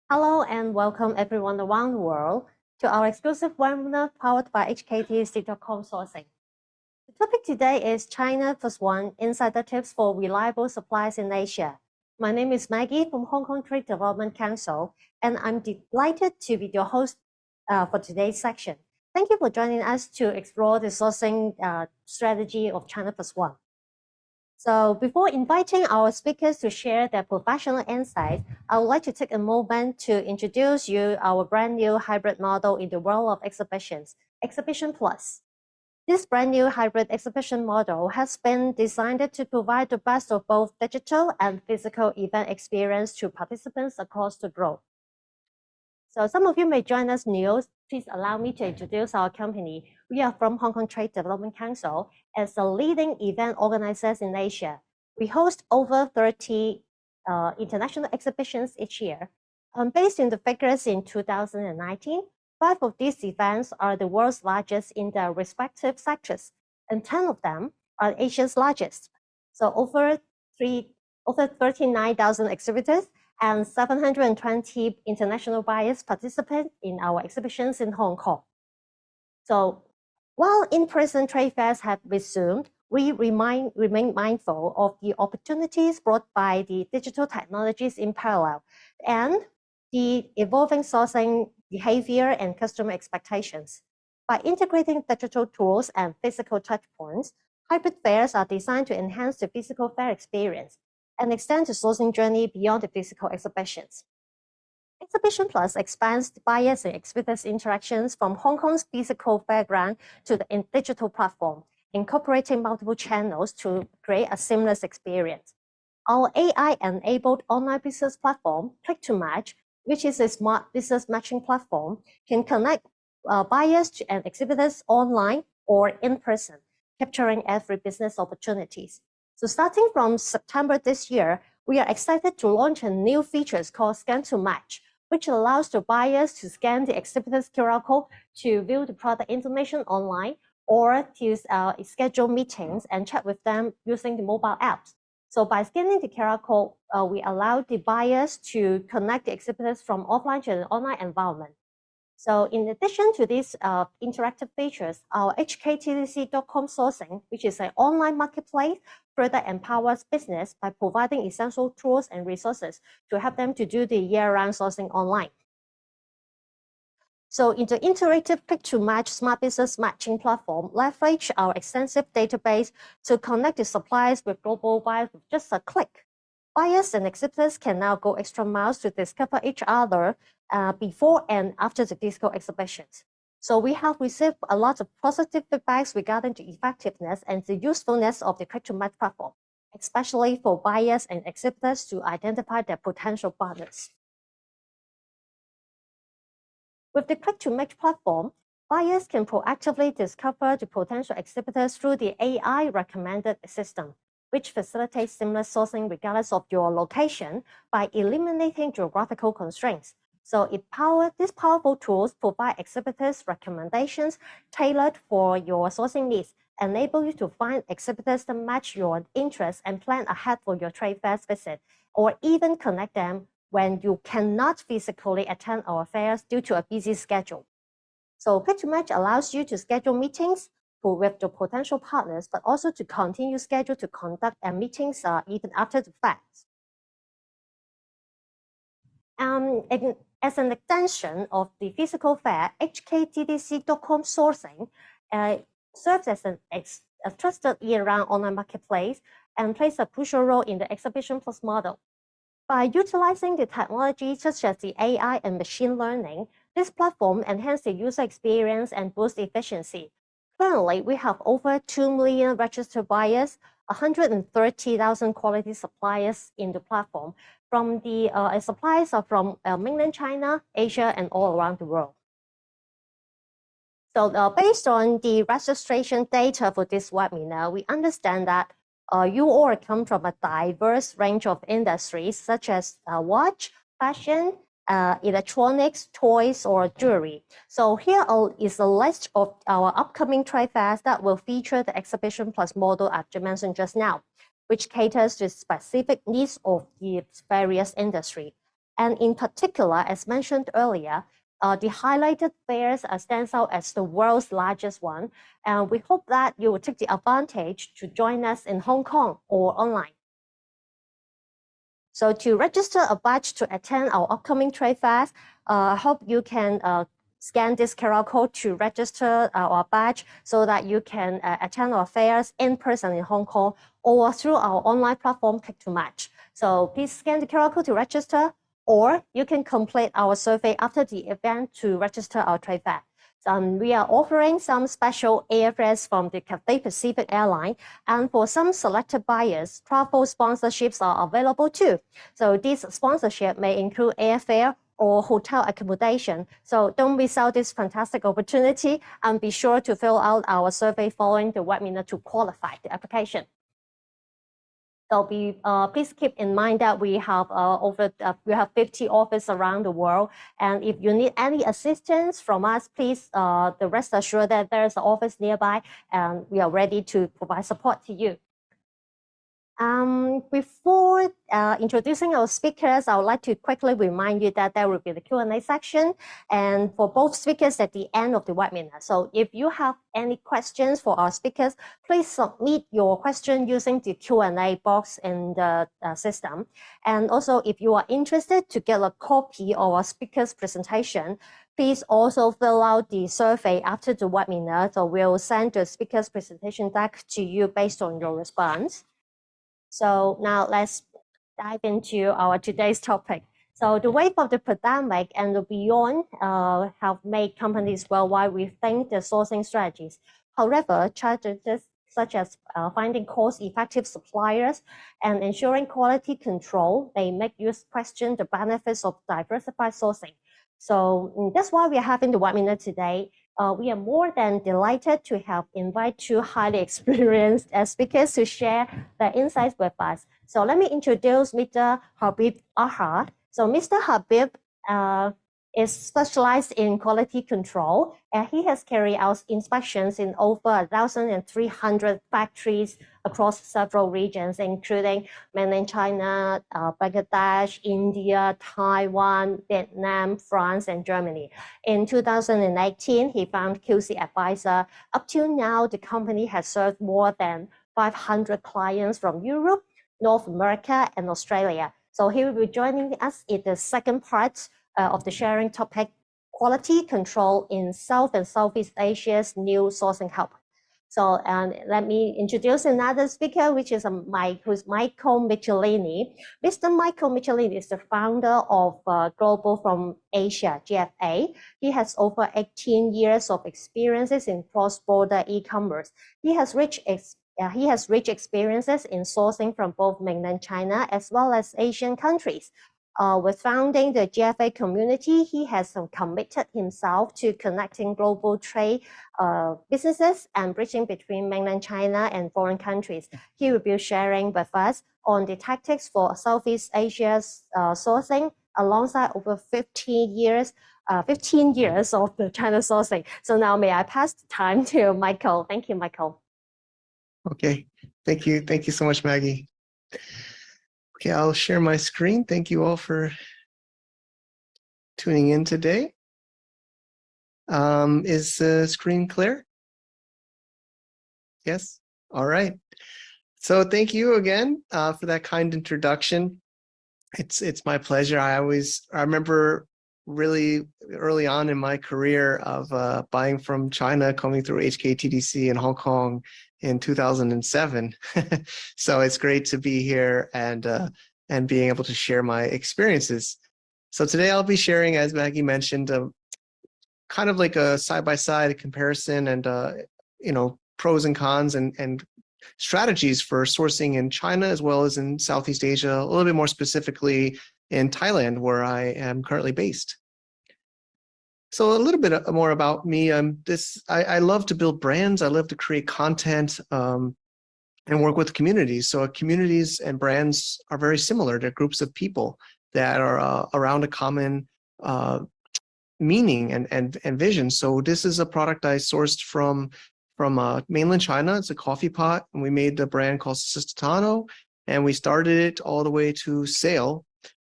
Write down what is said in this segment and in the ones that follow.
Hello and welcome everyone around the world to our exclusive webinar powered by HKTC.com sourcing. The topic today is China Plus One Insider Tips for Reliable Supplies in Asia. My name is Maggie from Hong Kong Trade Development Council, and I'm delighted to be your host for today's section. Thank you for joining us to explore the sourcing strategy of China Plus One. So before inviting our speakers to share their professional insights, I would like to take a moment to introduce you our brand new hybrid model in the world of exhibitions, Exhibition Plus. This brand new hybrid exhibition model has been designed to provide the best of both digital and physical event experience to participants across the globe. So some of you may join us new. Please allow me to introduce our company. We are from Hong Kong Trade Development Council as the leading event organizers in Asia. We host over 30 international exhibitions each year. Based on the figures in 2019, 5 of these events are the world's largest in their respective sectors, and 10 of them are Asia's largest. So over 39,000 exhibitors and 720 international buyers participate in our exhibitions in Hong Kong. So while in-person trade fairs have resumed, we remain mindful of the opportunities brought by the digital technologies in parallel and the evolving sourcing behavior and customer expectations. By integrating digital tools and physical touchpoints, hybrid fairs are designed to enhance the physical fair experience and extend the sourcing journey beyond the physical exhibitions. Exhibition Plus expands the buyers and exhibitors' interactions from Hong Kong's physical fairground to the digital platform, incorporating multiple channels to create a seamless experience. Our AI-enabled online business platform, Click to Match, which is a smart business matching platform, can connect buyers and exhibitors online or in person, capturing every business opportunities. So starting from September this year, we are excited to launch a new feature called Scan to Match, which allows the buyers to scan the exhibitor's QR code to view the product information online or to schedule meetings and chat with them using the mobile apps. So by scanning the QR code, we allow the buyers to connect the exhibitors from offline to an online environment. So in addition to these interactive features, our HKTC.com sourcing, which is an online marketplace, further empowers business by providing essential tools and resources to help them to do the year-round sourcing online. So in the interactive Click-to-Match smart business matching platform, leverage our extensive database to connect the suppliers with global buyers with just a click. Buyers and exhibitors can now go extra miles to discover each other before and after the physical exhibitions. So we have received a lot of positive feedbacks regarding the effectiveness and the usefulness of the Click-to-Match platform, especially for buyers and exhibitors to identify their potential partners. With the Click-to-Match platform, buyers can proactively discover the potential exhibitors through the AI recommended system, which facilitates seamless sourcing regardless of your location by eliminating geographical constraints. So these powerful tools provide exhibitors recommendations tailored for your sourcing needs, enable you to find exhibitors that match your interests and plan ahead for your trade fair visit, or even connect them when you cannot physically attend our fairs due to a busy schedule. So Click-to-Match allows you to schedule meetings with your potential partners, but also to continue schedule to conduct meetings even after the fact. As an extension of the physical fair, HKTDC.com sourcing serves as a trusted year-round online marketplace and plays a crucial role in the Exhibition Plus model. By utilizing the technology such as the AI and machine learning, this platform enhances the user experience and boosts efficiency. Currently, we have over 2 million registered buyers, 130,000 quality suppliers in the platform. From the suppliers are from mainland China, Asia, and all around the world. So based on the registration data for this webinar, we understand that you all come from a diverse range of industries such as watch, fashion, electronics, toys, or jewelry. So here is a list of our upcoming trade fairs that will feature the Exhibition Plus model I've mentioned just now, which caters to specific needs of the various industries. And in particular, as mentioned earlier, the highlighted fairs stands out as the world's largest one. And we hope that you will take the advantage to join us in Hong Kong or online. So to register a badge to attend our upcoming trade fairs, I hope you can scan this QR code to register our badge so that you can attend our fairs in person in Hong Kong or through our online platform Click to Match. So please scan the QR code to register, or you can complete our survey after the event to register our trade fair. We are offering some special airfares from the Cathay Pacific airline, and for some selected buyers, travel sponsorships are available too. So this sponsorship may include airfare or hotel accommodation. So don't miss out this fantastic opportunity, and be sure to fill out our survey following the webinar to qualify the application. So please keep in mind that we have we have 50 offices around the world, and if you need any assistance from us, please rest assured that there is an office nearby, and we are ready to provide support to you. Before introducing our speakers, I would like to quickly remind you that there will be the Q&A section, and for both speakers at the end of the webinar. So if you have any questions for our speakers, please submit your question using the Q&A box in the system. And also, if you are interested to get a copy of our speaker's presentation, please also fill out the survey after the webinar. So we'll send the speaker's presentation deck to you based on your response. So now let's dive into our today's topic. So the wave of the pandemic and the beyond have made companies worldwide rethink their sourcing strategies. However, challenges such as finding cost-effective suppliers and ensuring quality control may make you question the benefits of diversified sourcing. So that's why we are having the webinar today. We are more than delighted to have invited two highly experienced speakers to share their insights with us. So let me introduce Mr. Habib Rkha. So Mr. Habib is specialized in quality control, and he has carried out inspections in over 1,300 factories across several regions, including mainland China, Bangladesh, India, Taiwan, Vietnam, France, and Germany. In 2018, he founded QCADVISOR. Up till now, the company has served more than 500 clients from Europe, North America, and Australia. So he will be joining us in the second part of the sharing topic, quality control in South and Southeast Asia's new sourcing hub. So let me introduce another speaker, which is who's Michael Michelini. Mr. Michael Michelini is the founder of Global from Asia, GFA. He has over 18 years of experiences in cross-border e-commerce. He has rich experiences in sourcing from both mainland China as well as Asian countries. With founding the GFA community, he has committed himself to connecting global trade businesses and bridging between mainland China and foreign countries. He will be sharing with us on the tactics for Southeast Asia's sourcing alongside over 15 years of the China sourcing. So now may I pass the time to Michael. Thank you, Michael. Okay, thank you. Thank you so much, Maggie. Okay, I'll share my screen. Thank you all for tuning in today. Is the screen clear? Yes? All right. So thank you again for that kind introduction. It's my pleasure. I remember really early on in my career of buying from China, coming through HKTDC in Hong Kong in 2007. So it's great to be here and being able to share my experiences. So today I'll be sharing, as Maggie mentioned, kind of like a side-by-side comparison and pros and cons and strategies for sourcing in China as well as in Southeast Asia, a little bit more specifically in Thailand, where I am currently based. So a little bit more about me. I love to build brands. I love to create content and work with communities. So communities and brands are very similar. They're groups of people that are around a common meaning and vision. So this is a product I sourced from mainland China. It's a coffee pot, and we made the brand called Sistano, and we started it all the way to sale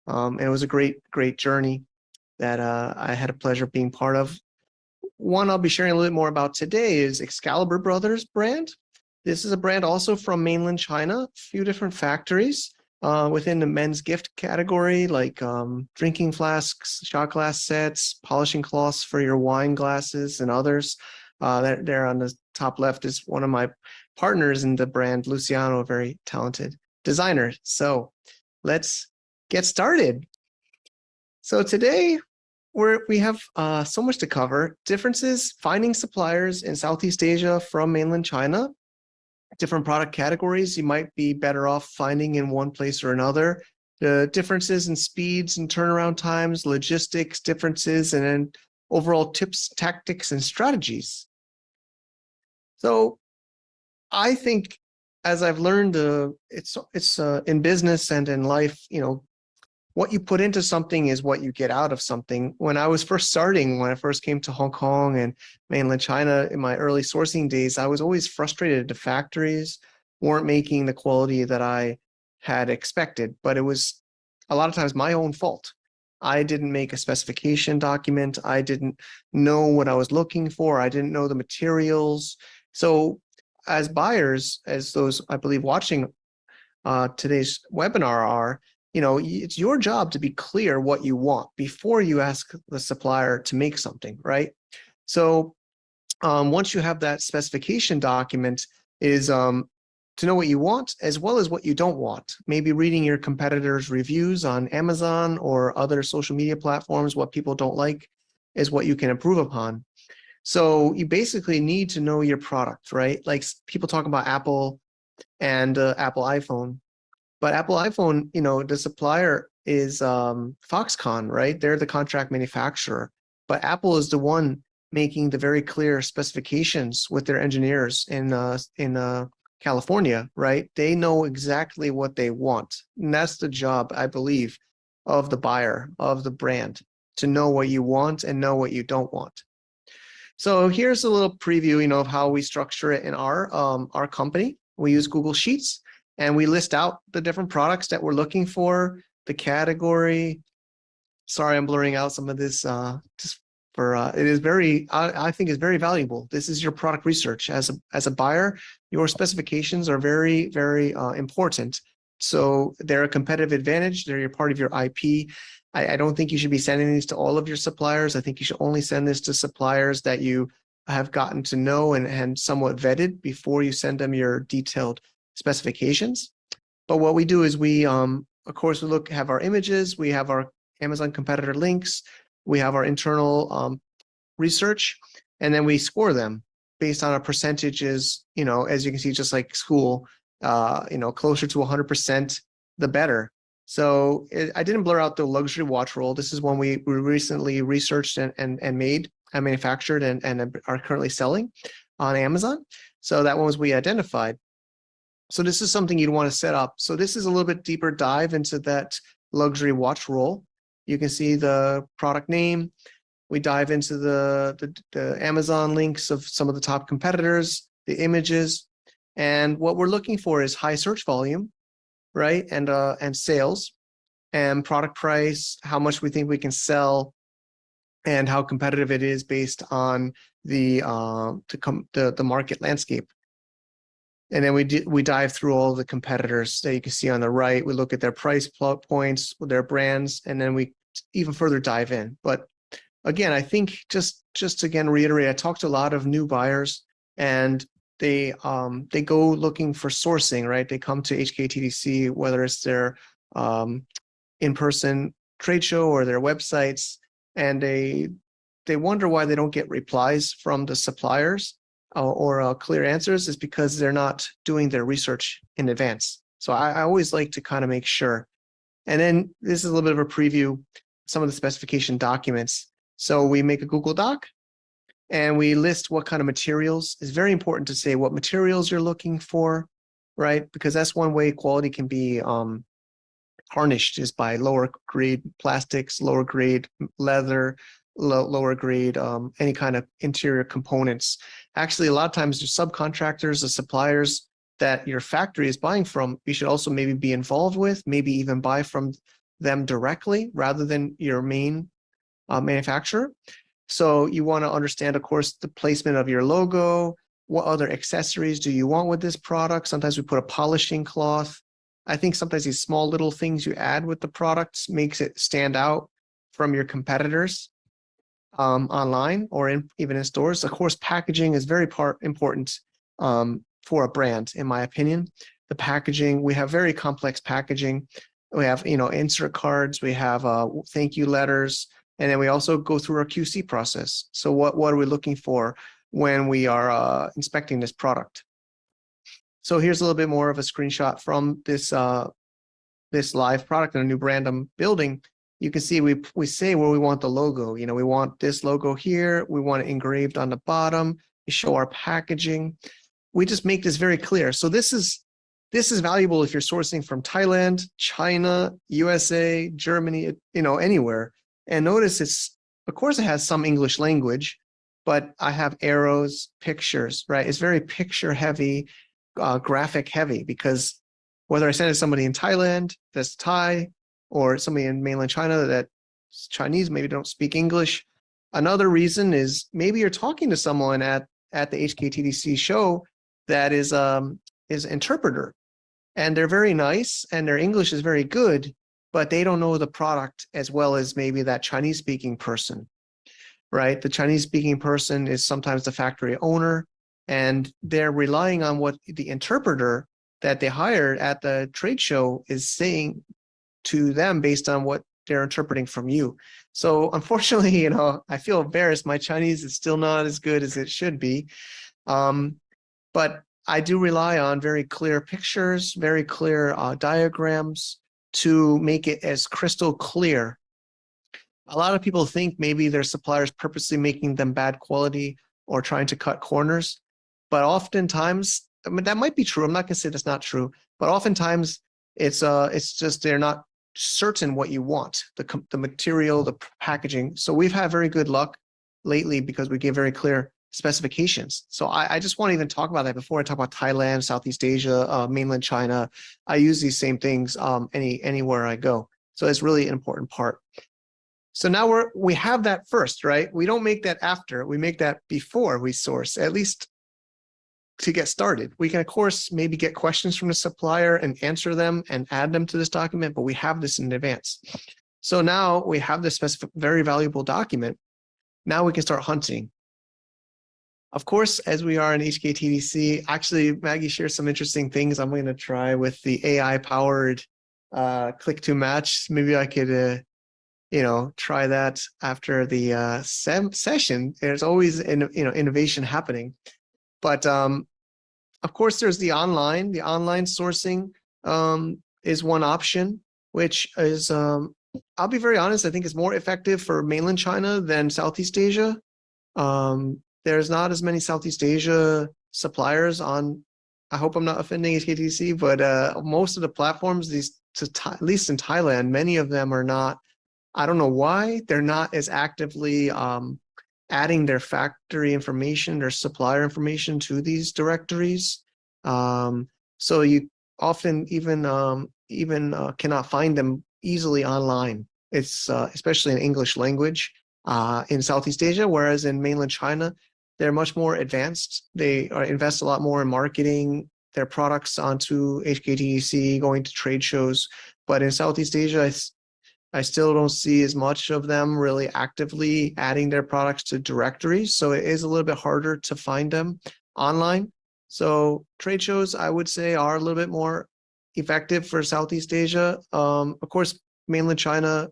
And it was a great journey that I had a pleasure being part of. One I'll be sharing a little bit more about today is Excalibur Brothers brand. This is a brand also from mainland China, a few different factories within the men's gift category, like drinking flasks, shot glass sets, polishing cloths for your wine glasses, and others. There on the top left is one of my partners in the brand, Luciano, a very talented designer. So let's get started. So today we have so much to cover. Differences, finding suppliers in Southeast Asia from mainland China, different product categories you might be better off finding in one place or another, the differences in speeds and turnaround times, logistics differences, and then overall tips, tactics, and strategies. So I think as I've learned, it's in business and in life, what you put into something is what you get out of something. When I was first starting, when I first came to Hong Kong and mainland China in my early sourcing days, I was always frustrated. The factories weren't making the quality that I had expected, but it was a lot of times my own fault. I didn't make a specification document. I didn't know what I was looking for. I didn't know the materials. So as buyers, as those I believe watching today's webinar are, it's your job to be clear what you want before you ask the supplier to make something, right? So once you have that specification document is to know what you want as well as what you don't want. Maybe reading your competitors' reviews on Amazon or other social media platforms, what people don't like is what you can improve upon. So you basically need to know your product, right? Like people talk about Apple and Apple iPhone. But Apple iPhone, the supplier is Foxconn, right? They're the contract manufacturer. But Apple is the one making the very clear specifications with their engineers in California, right? They know exactly what they want. And that's the job, I believe, of the buyer, of the brand, to know what you want and know what you don't want. So here's a little preview, of how we structure it in our company. We use Google Sheets. And we list out the different products that we're looking for, the category. Sorry, I'm blurring out some of this just for it is very, I think is very valuable. This is your product research. As a buyer, your specifications are very, very important. So they're a competitive advantage. They're part of your IP. I don't think you should be sending these to all of your suppliers. I think you should only send this to suppliers that you have gotten to know and somewhat vetted before you send them your detailed specifications. But what we do is we, of course, we have our images, we have our Amazon competitor links, we have our internal research, and then we score them based on our percentages, as you can see, just like school, closer to 100%, the better. So I didn't blur out the luxury watch roll. This is one we recently researched and made and manufactured and are currently selling on Amazon. So that one was we identified. So this is something you'd want to set up. So this is a little bit deeper dive into that luxury watch roll. You can see the product name. We dive into the Amazon links of some of the top competitors, the images, and what we're looking for is high search volume, right? And sales and product price, how much we think we can sell, and how competitive it is based on the market landscape. And then we dive through all the competitors that you can see on the right. We look at their price points, their brands, and then we even further dive in. But again, I think just again reiterate, I talked to a lot of new buyers, and they go looking for sourcing, right? They come to HKTDC, whether it's their in-person trade show or their websites, and they wonder why they don't get replies from the suppliers or clear answers. Is because they're not doing their research in advance. So I always like to kind of make sure. And then this is a little bit of a preview, some of the specification documents. So we make a Google Doc and we list what kind of materials. It's very important to say what materials you're looking for, right? Because that's one way quality can be harnished, is by lower grade plastics, lower grade leather, lower grade any kind of interior components. Actually, a lot of times the subcontractors, the suppliers that your factory is buying from, you should also maybe be involved with, maybe even buy from them directly rather than your main manufacturer. So you want to understand, of course, the placement of your logo. What other accessories do you want with this product? Sometimes we put a polishing cloth. I think sometimes these small little things you add with the products makes it stand out from your competitors online or even in stores. Of course, packaging is very important for a brand, in my opinion. The packaging, we have very complex packaging. We have, insert cards, we have thank you letters, and then we also go through our QC process. So what are we looking for when we are inspecting this product? So here's a little bit more of a screenshot from this this live product and a new brand I'm building. You can see we say where we want the logo. We want this logo here. We want it engraved on the bottom. We show our packaging. We just make this very clear. So this is valuable if you're sourcing from Thailand, China, USA, Germany, anywhere. And notice of course it has some English language, but I have arrows, pictures, right? It's very picture heavy, graphic heavy, because whether I send it to somebody in Thailand that's Thai, or somebody in mainland China that's Chinese, maybe don't speak English. Another reason is maybe you're talking to someone at the HKTDC show that is interpreter, and they're very nice and their English is very good, but they don't know the product as well as maybe that Chinese speaking person, right? The Chinese speaking person is sometimes the factory owner, and they're relying on what the interpreter that they hired at the trade show is saying to them based on what they're interpreting from you. So unfortunately, I feel embarrassed. My Chinese is still not as good as it should be. But I do rely on very clear pictures, very clear diagrams to make it as crystal clear. A lot of people think maybe their suppliers purposely making them bad quality or trying to cut corners. But oftentimes, that might be true. I'm not going to say that's not true, but oftentimes it's just they're not certain what you want, the material, the packaging. So we've had very good luck lately because we give very clear specifications. So I just want to even talk about that before I talk about Thailand, Southeast Asia, mainland China. I use these same things anywhere I go. So it's really an important part. So now we have that first, right? We don't make that after, we make that before we source, at least to get started. We can, of course, maybe get questions from the supplier and answer them and add them to this document, but we have this in advance. So now we have this specific, very valuable document. Now we can start hunting. Of course, as we are in HKTDC, actually, Maggie shares some interesting things I'm going to try with the AI-powered click to match. Maybe I could, try that after the session. There's always, innovation happening. But of course, there's the online. The online sourcing is one option, which is, I'll be very honest, I think is more effective for mainland China than Southeast Asia. There's not as many Southeast Asia suppliers on, I hope I'm not offending HKTC, but most of the platforms, at least in Thailand, many of them are not, I don't know why, they're not as actively adding their factory information, their supplier information to these directories. So you often even cannot find them easily online. It's especially in English language in Southeast Asia, whereas in mainland China, they're much more advanced. They invest a lot more in marketing their products onto HKTDC, going to trade shows. But in Southeast Asia, I still don't see as much of them really actively adding their products to directories. So it is a little bit harder to find them online. So trade shows, I would say, are a little bit more effective for Southeast Asia. Of course, mainland China,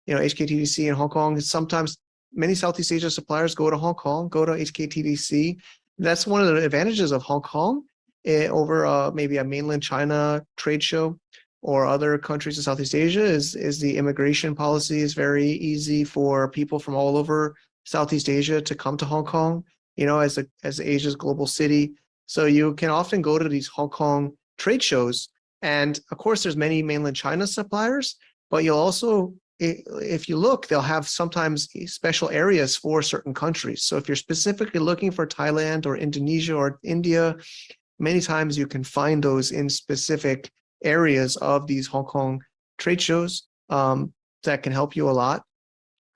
HKTDC in Hong Kong, sometimes many Southeast Asia suppliers go to Hong Kong, go to HKTDC. That's one of the advantages of Hong Kong over maybe a mainland China trade show or other countries in Southeast Asia is the immigration policy is very easy for people from all over Southeast Asia to come to Hong Kong, as Asia's global city. So you can often go to these Hong Kong trade shows. And of course, there's many mainland China suppliers, but you'll also, if you look, they'll have sometimes special areas for certain countries. So if you're specifically looking for Thailand or Indonesia or India, many times you can find those in specific areas of these Hong Kong trade shows. that can help you a lot.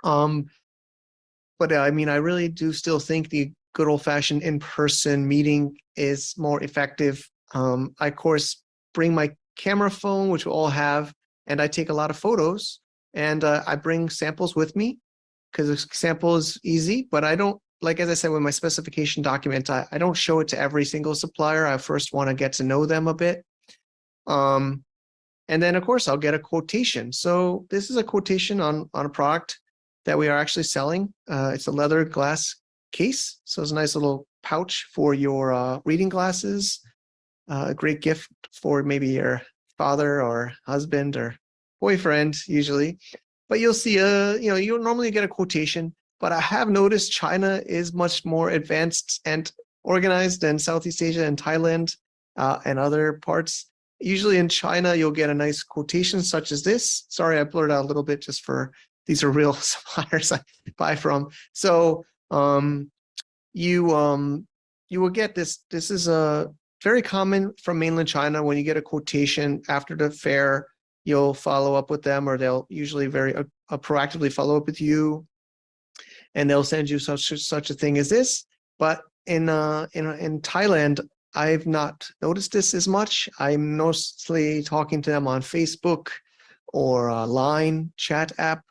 But I mean, I really do still think the good old-fashioned in-person meeting is more effective. I, of course, bring my camera phone, which we'll all have, and I take a lot of photos, and I bring samples with me because a sample is easy, but I don't, like, as I said, with my specification document, I don't show it to every single supplier. I first want to get to know them a bit. And then, of course, I'll get a quotation. So this is a quotation on a product that we are actually selling. It's a leather glass case. So it's a nice little pouch for your reading glasses. A great gift for maybe your father or husband or boyfriend, usually. But you'll see, you'll normally get a quotation. But I have noticed China is much more advanced and organized than Southeast Asia and Thailand and other parts. Usually in China, you'll get a nice quotation such as this. Sorry, I blurred out a little bit just for, these are real suppliers I buy from. So you will get this. This is very common from mainland China. When you get a quotation after the fair, you'll follow up with them, or they'll usually very proactively follow up with you, and they'll send you such a thing as this. But in Thailand, I've not noticed this as much. I'm mostly talking to them on Facebook or Line chat app,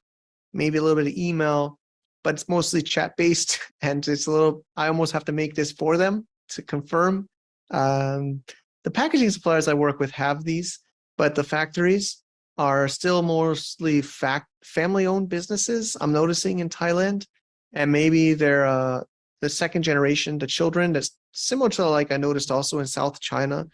maybe a little bit of email, but it's mostly chat based, and it's a little, I almost have to make this for them to confirm. The packaging suppliers I work with have these, but the factories are still mostly family-owned businesses, I'm noticing in Thailand, and maybe they're the second generation, the children, that's similar to, like, I noticed also in South China.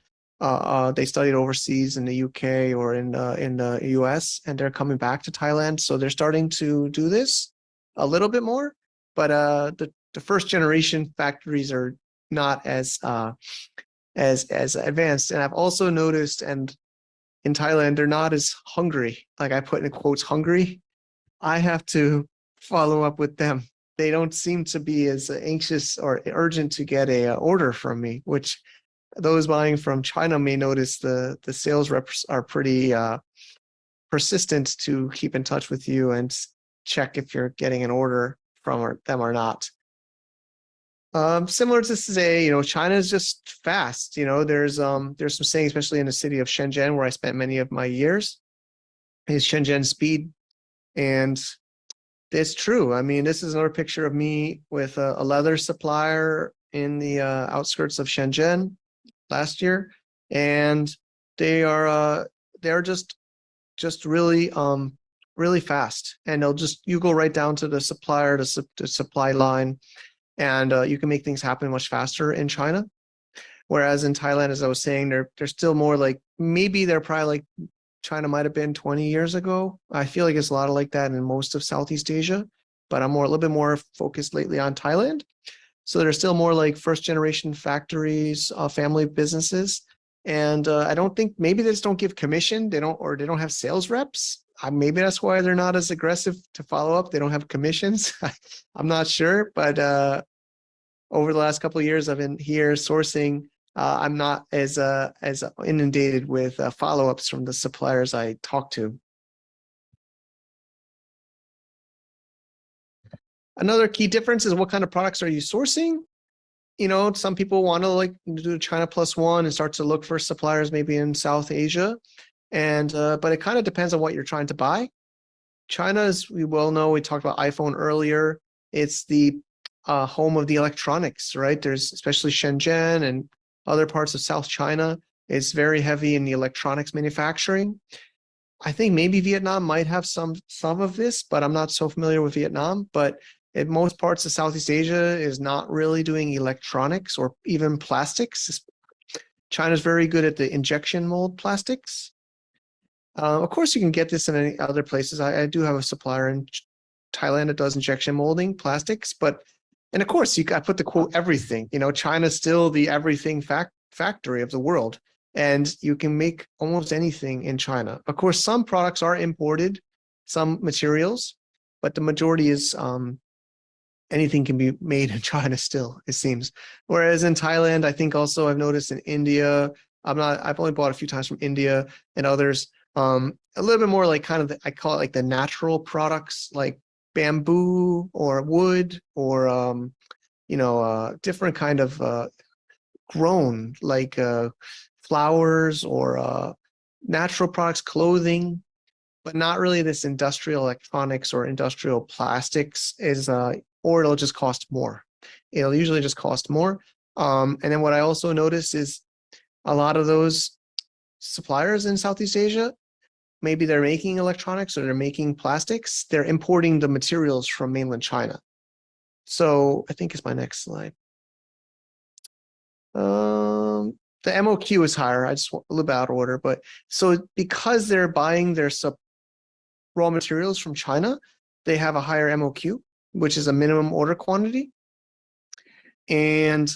They studied overseas in the UK or in the US, and they're coming back to Thailand. So they're starting to do this a little bit more, but the first generation factories are not as advanced. And I've also noticed, and in Thailand, they're not as hungry. Like, I put in quotes, hungry. I have to follow up with them. They don't seem to be as anxious or urgent to get a order from me, which those buying from China may notice. The sales reps are pretty persistent to keep in touch with you and check if you're getting an order from them or not. Similar to say, China is just fast. There's some saying, especially in the city of Shenzhen, where I spent many of my years, is Shenzhen speed. And it's true. I mean, this is another picture of me with a leather supplier in the outskirts of Shenzhen last year, and they're just really really fast, and you go right down to the supplier, the supply line, and you can make things happen much faster in China. Whereas in Thailand, as I was saying, they're still more like, maybe they're probably like China might have been 20 years ago. I feel like it's a lot of like that in most of Southeast Asia, but I'm a little bit more focused lately on Thailand. So they're still more like first generation factories, family businesses. And I don't think, maybe they just don't give commission. They don't have sales reps. Maybe that's why they're not as aggressive to follow up. They don't have commissions. I'm not sure, but over the last couple of years I've been here sourcing, I'm not as inundated with follow-ups from the suppliers I talk to. Another key difference is what kind of products are you sourcing? Some people want to like do China plus one and start to look for suppliers maybe in South Asia. And but it kind of depends on what you're trying to buy. China, as we well know, we talked about iPhone earlier. It's the home of the electronics, right? There's especially Shenzhen and other parts of South China. It's very heavy in the electronics manufacturing. I think maybe Vietnam might have some of this, but I'm not so familiar with Vietnam. But in most parts of Southeast Asia is not really doing electronics or even plastics. China's very good at the injection mold plastics. Of course, you can get this in any other places. I do have a supplier in Thailand that does injection molding plastics, and of course, I put the quote everything. China's still the everything factory of the world, and you can make almost anything in China. Of course, some products are imported, some materials, but the majority is anything can be made in China still, it seems. Whereas in Thailand, I think also I've noticed in India, I've only bought a few times from India and others. A little bit more like kind of, I call it like the natural products, like bamboo or wood or, different kind of grown, like flowers or natural products, clothing, but not really this industrial electronics or industrial plastics or it'll just cost more. It'll usually just cost more. And then what I also notice is a lot of those suppliers in Southeast Asia, maybe they're making electronics or they're making plastics, they're importing the materials from mainland China. So I think it's my next slide. The MOQ is higher. I just want a little bit out of order, but so because they're buying their raw materials from China, they have a higher MOQ, which is a minimum order quantity. And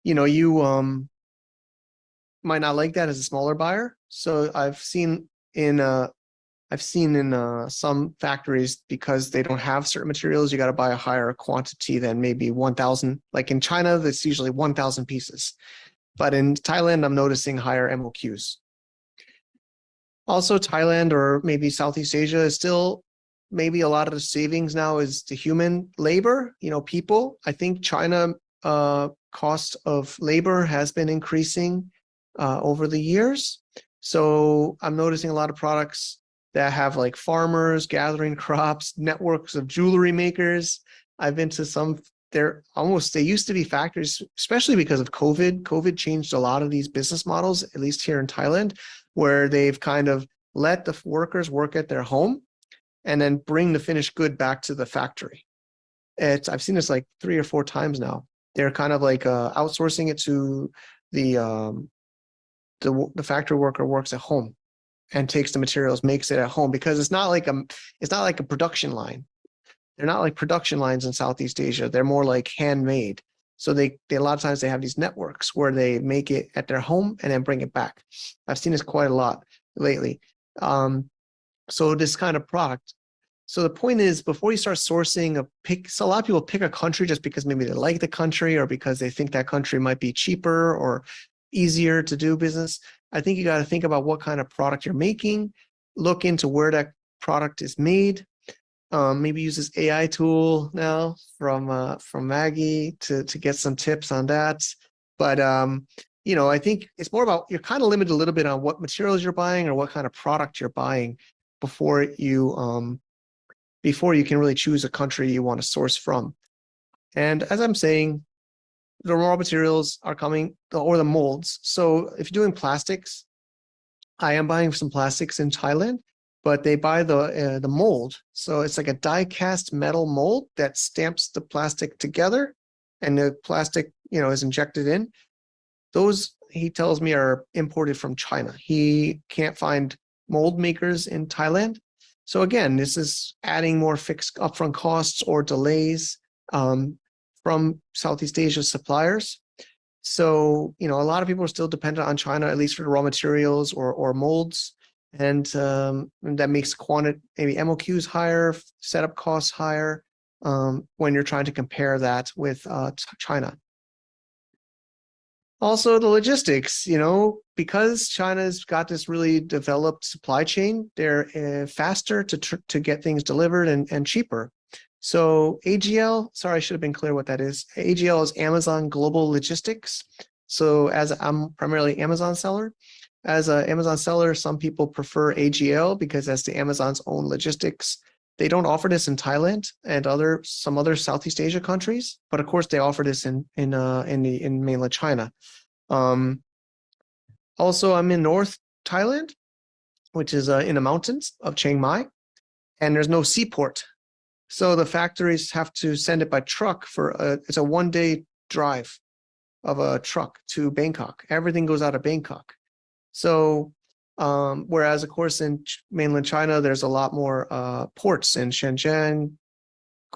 you might not like that as a smaller buyer. So I've seen in some factories, because they don't have certain materials, you got to buy a higher quantity than maybe 1,000. Like in China, that's usually 1,000 pieces. But in Thailand, I'm noticing higher MOQs. Also, Thailand or maybe Southeast Asia is still, maybe a lot of the savings now is the human labor, people. I think China cost of labor has been increasing over the years. So I'm noticing a lot of products that have like farmers gathering crops, networks of jewelry makers. I've been to some, they used to be factories, especially because of COVID. COVID changed a lot of these business models, at least here in Thailand, where they've kind of let the workers work at their home and then bring the finished good back to the factory. I've seen this like 3 or 4 times now. They're kind of like outsourcing it to the factory worker works at home and takes the materials, makes it at home, because it's not like a production line. They're not like production lines in Southeast Asia. They're more like handmade. So they a lot of times they have these networks where they make it at their home and then bring it back. I've seen this quite a lot lately. So this kind of product. So the point is, before you start sourcing so a lot of people pick a country just because maybe they like the country or because they think that country might be cheaper or easier to do business. I think you got to think about what kind of product you're making, look into where that product is made. Maybe use this AI tool now from Maggie to get some tips on that. But I think it's more about, you're kind of limited a little bit on what materials you're buying or what kind of product you're buying before you can really choose a country you want to source from. And as I'm saying, the raw materials are coming, or the molds. So if you're doing plastics, I am buying some plastics in Thailand, but they buy the mold. So it's like a die cast metal mold that stamps the plastic together, and the plastic, is injected in. Those, he tells me, are imported from China. He can't find mold makers in Thailand. So again, this is adding more fixed upfront costs or delays from Southeast Asia suppliers. So, a lot of people are still dependent on China, at least for the raw materials or molds. And that makes maybe MOQs higher, setup costs higher when you're trying to compare that with China. Also, the logistics, because China's got this really developed supply chain, they're faster to get things delivered and cheaper. So AGL, sorry, I should have been clear what that is. AGL is Amazon Global Logistics. So as I'm primarily Amazon seller, as an Amazon seller, some people prefer AGL because that's the Amazon's own logistics. They don't offer this in Thailand and some other Southeast Asia countries, but of course they offer this in mainland China. Also, I'm in North Thailand, which is in the mountains of Chiang Mai, and there's no seaport. So the factories have to send it by truck it's a 1-day drive of a truck to Bangkok. Everything goes out of Bangkok. So, whereas of course in mainland China, there's a lot more ports in Shenzhen.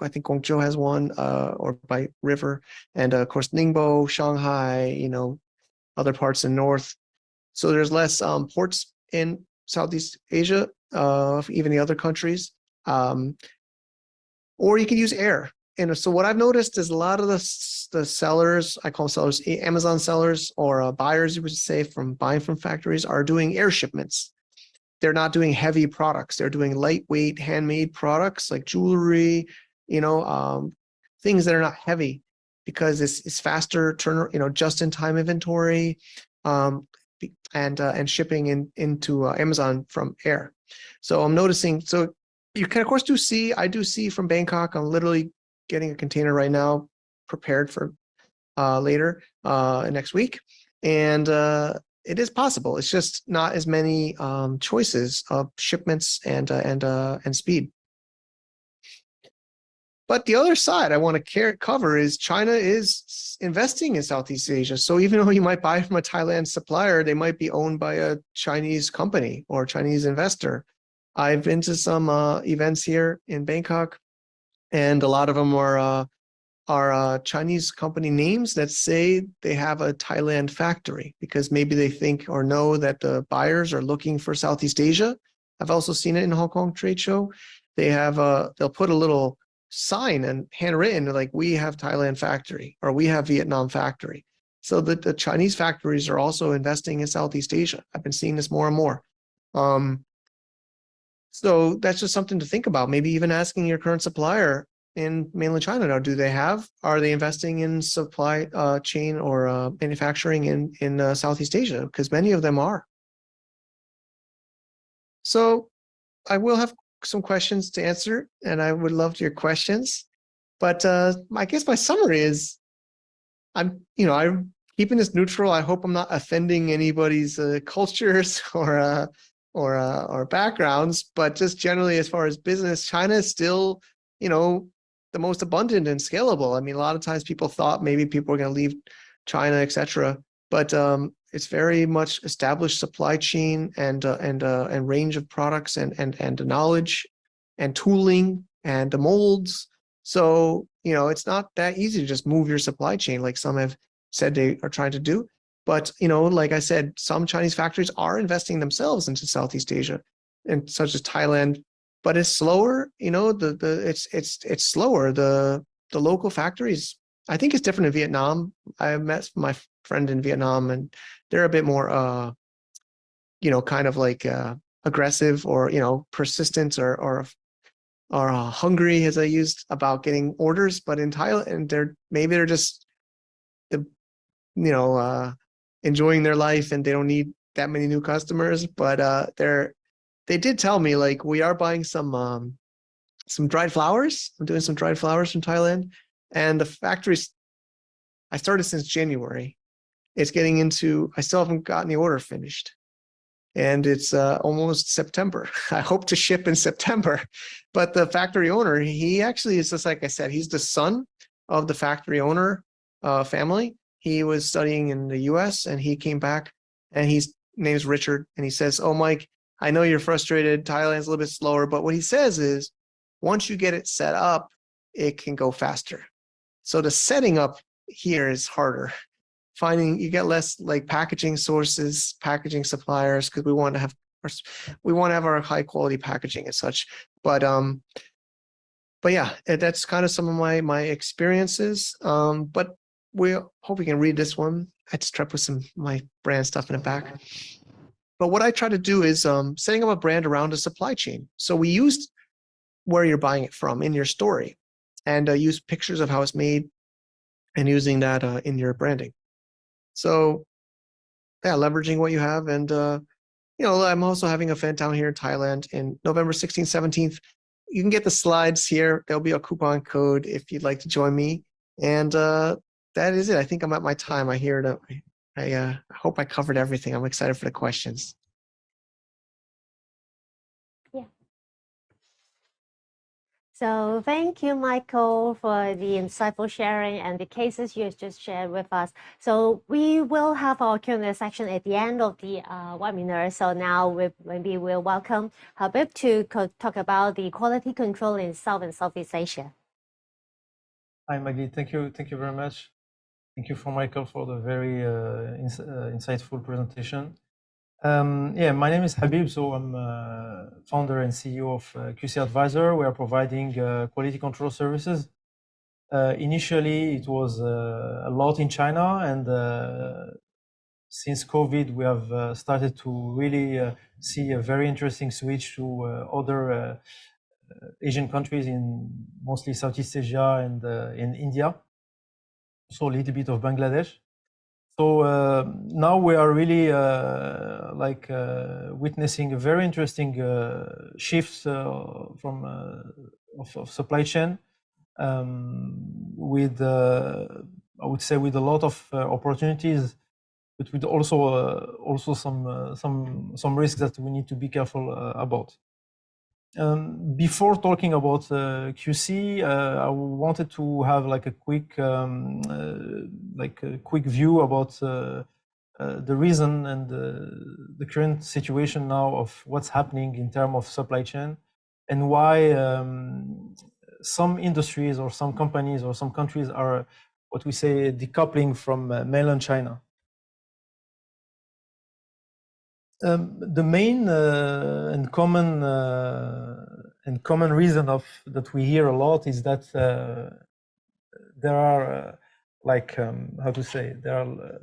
I think Guangzhou has one, or by river, and of course Ningbo, Shanghai, other parts in north. So there's less ports in Southeast Asia, even the other countries. Or you can use air. And so what I've noticed is a lot of the sellers, I call them sellers, Amazon sellers or buyers, you would say, from buying from factories, are doing air shipments. they're not doing heavy products. They're doing lightweight, handmade products like jewelry, things that are not heavy, because it's faster turn, just in time inventory, and shipping into Amazon from air. So I'm noticing. So you can of course I do see from Bangkok. I'm literally getting a container right now, prepared for later next week, and it is possible. It's just not as many choices of shipments and speed. But the other side I want to cover is China is investing in Southeast Asia. So even though you might buy from a Thailand supplier, they might be owned by a Chinese company or Chinese investor. I've been to some events here in Bangkok, and a lot of them are Chinese company names that say they have a Thailand factory, because maybe they think or know that the buyers are looking for Southeast Asia. I've also seen it in Hong Kong trade show. They'll put a little sign and handwritten like, we have Thailand factory, or we have Vietnam factory. So the Chinese factories are also investing in Southeast Asia. I've been seeing this more and more. So that's just something to think about. Maybe even asking your current supplier in mainland China now, are they investing in supply chain or manufacturing in Southeast Asia? Because many of them are. So I will have some questions to answer, and I would love your questions. But I guess my summary is, I'm keeping this neutral. I hope I'm not offending anybody's cultures or backgrounds, but just generally, as far as business, China is still, the most abundant and scalable. I mean, a lot of times people thought maybe people were going to leave China, etc. But it's very much established supply chain and range of products and knowledge and tooling and the molds. So, it's not that easy to just move your supply chain like some have said they are trying to do. But, like I said, some Chinese factories are investing themselves into Southeast Asia, and such as Thailand, but it's slower. It's slower. The local factories, I think it's different in Vietnam. I met my friend in Vietnam, and they're a bit more, kind of like aggressive, or persistent, or hungry, as I used, about getting orders. But in Thailand, they're just enjoying their life, and they don't need that many new customers. But they did tell me, like, we are buying some dried flowers. I'm doing some dried flowers from Thailand, and the factories, I started since January. It's getting into, I still haven't gotten the order finished, and it's almost September. I hope to ship in September. But the factory owner, he actually is, just like I said, he's the son of the factory owner family. He was studying in the US, and he came back, and his name's Richard. And he says, "Oh, Mike, I know you're frustrated. Thailand's a little bit slower." But what he says is, once you get it set up, it can go faster. So the setting up here is harder. You get less like packaging sources, packaging suppliers, because we want to have our high quality packaging and such. But yeah, that's kind of some of my experiences. But we hope we can read this one. I just try to put some my brand stuff in the back. But what I try to do is setting up a brand around a supply chain. So we used where you're buying it from in your story, and use pictures of how it's made, and using that in your branding. So yeah, leveraging what you have. And I'm also having a fan town here in Thailand in November 16th, 17th. You can get the slides here. There'll be a coupon code if you'd like to join me. And that is it. I think I'm at my time. I hope I covered everything. I'm excited for the questions. Yeah. So thank you, Michael, for the insightful sharing and the cases you just shared with us. So we will have our Q&A section at the end of the webinar. So now maybe we'll welcome Habib to talk about the quality control in South and Southeast Asia. Hi, Maggie. Thank you very much. Thank you for Michael for the very insightful presentation. Yeah, my name is Habib. So I'm founder and CEO of QCADVISOR. We are providing quality control services. Initially, it was a lot in China, and since COVID, we have started to really see a very interesting switch to other Asian countries, in mostly Southeast Asia and in India, so a little bit of Bangladesh. So now we are really witnessing a very interesting shift from of supply chain, with I would say with a lot of opportunities, but with also some risks that we need to be careful about. Before talking about QC, I wanted to have like a quick view about the reason and the current situation now of what's happening in terms of supply chain, and why some industries or some companies or some countries are, what we say, decoupling from mainland China. The main and common reason of that we hear a lot is that there are how to say, there are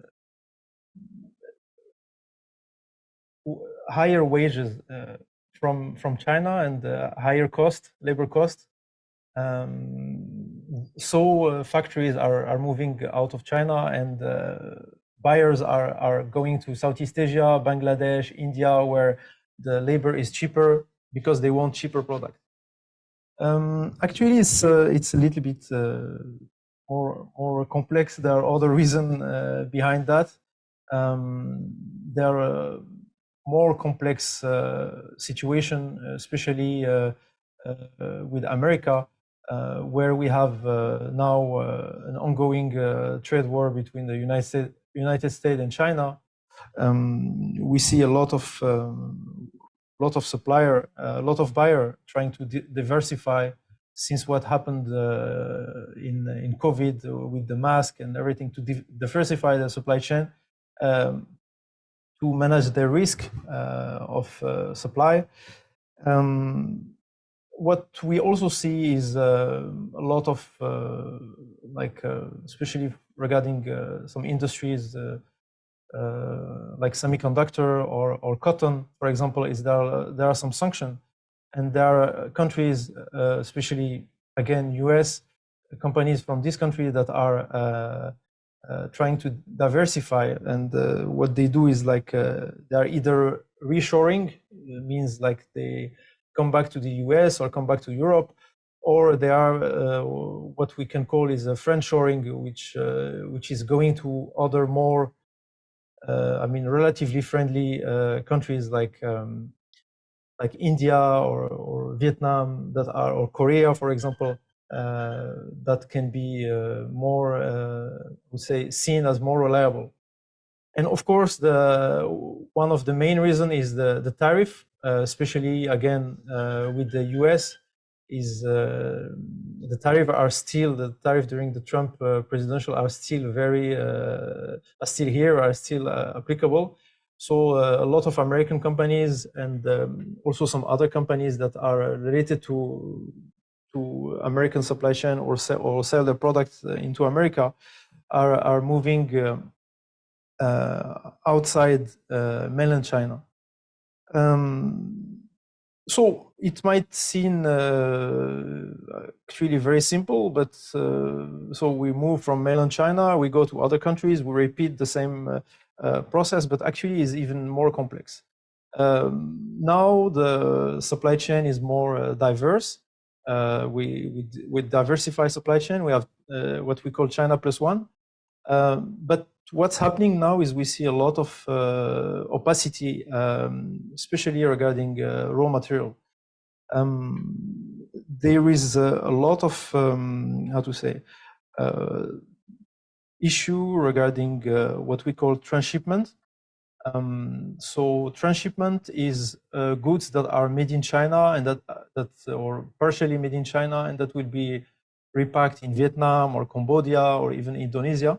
higher wages from China and higher labor cost. So factories are moving out of China, and buyers are going to Southeast Asia, Bangladesh, India, where the labor is cheaper because they want cheaper product. Actually, it's a little bit more complex. There are other reasons behind that. There are more complex situation, especially with America, where we have now an ongoing trade war between the United States and China. We see a lot of supplier, a lot of buyer trying to diversify, since what happened in COVID with the mask and everything, to diversify the supply chain, to manage the risk of supply. What we also see is a lot of especially regarding some industries like semiconductor or cotton, for example, is there are some sanctions, and there are countries, especially again US companies from this country, that are trying to diversify, and what they do is they are either reshoring, means like they come back to the US or come back to Europe, or they are what we can call is a friendshoring, which is going to other more relatively friendly countries like India or Vietnam, that are, or Korea, for example, that can be more, would say, seen as more reliable. And of course, one of the main reasons is the tariff, especially again with the US, is the tariff during the Trump presidential are still still applicable. So a lot of American companies, and also some other companies that are related to American supply chain or sell their products into America, are moving outside mainland China. So it might seem actually very simple, but so we move from mainland China, we go to other countries, we repeat the same process, but actually is even more complex. Now the supply chain is more diverse. With diversified supply chain, we have what we call China plus one. But what's happening now is we see a lot of opacity, especially regarding raw material. There is a lot of how to say issue regarding what we call transshipment. So transshipment is goods that are made in China, and that or partially made in China, and that will be repacked in Vietnam or Cambodia or even Indonesia.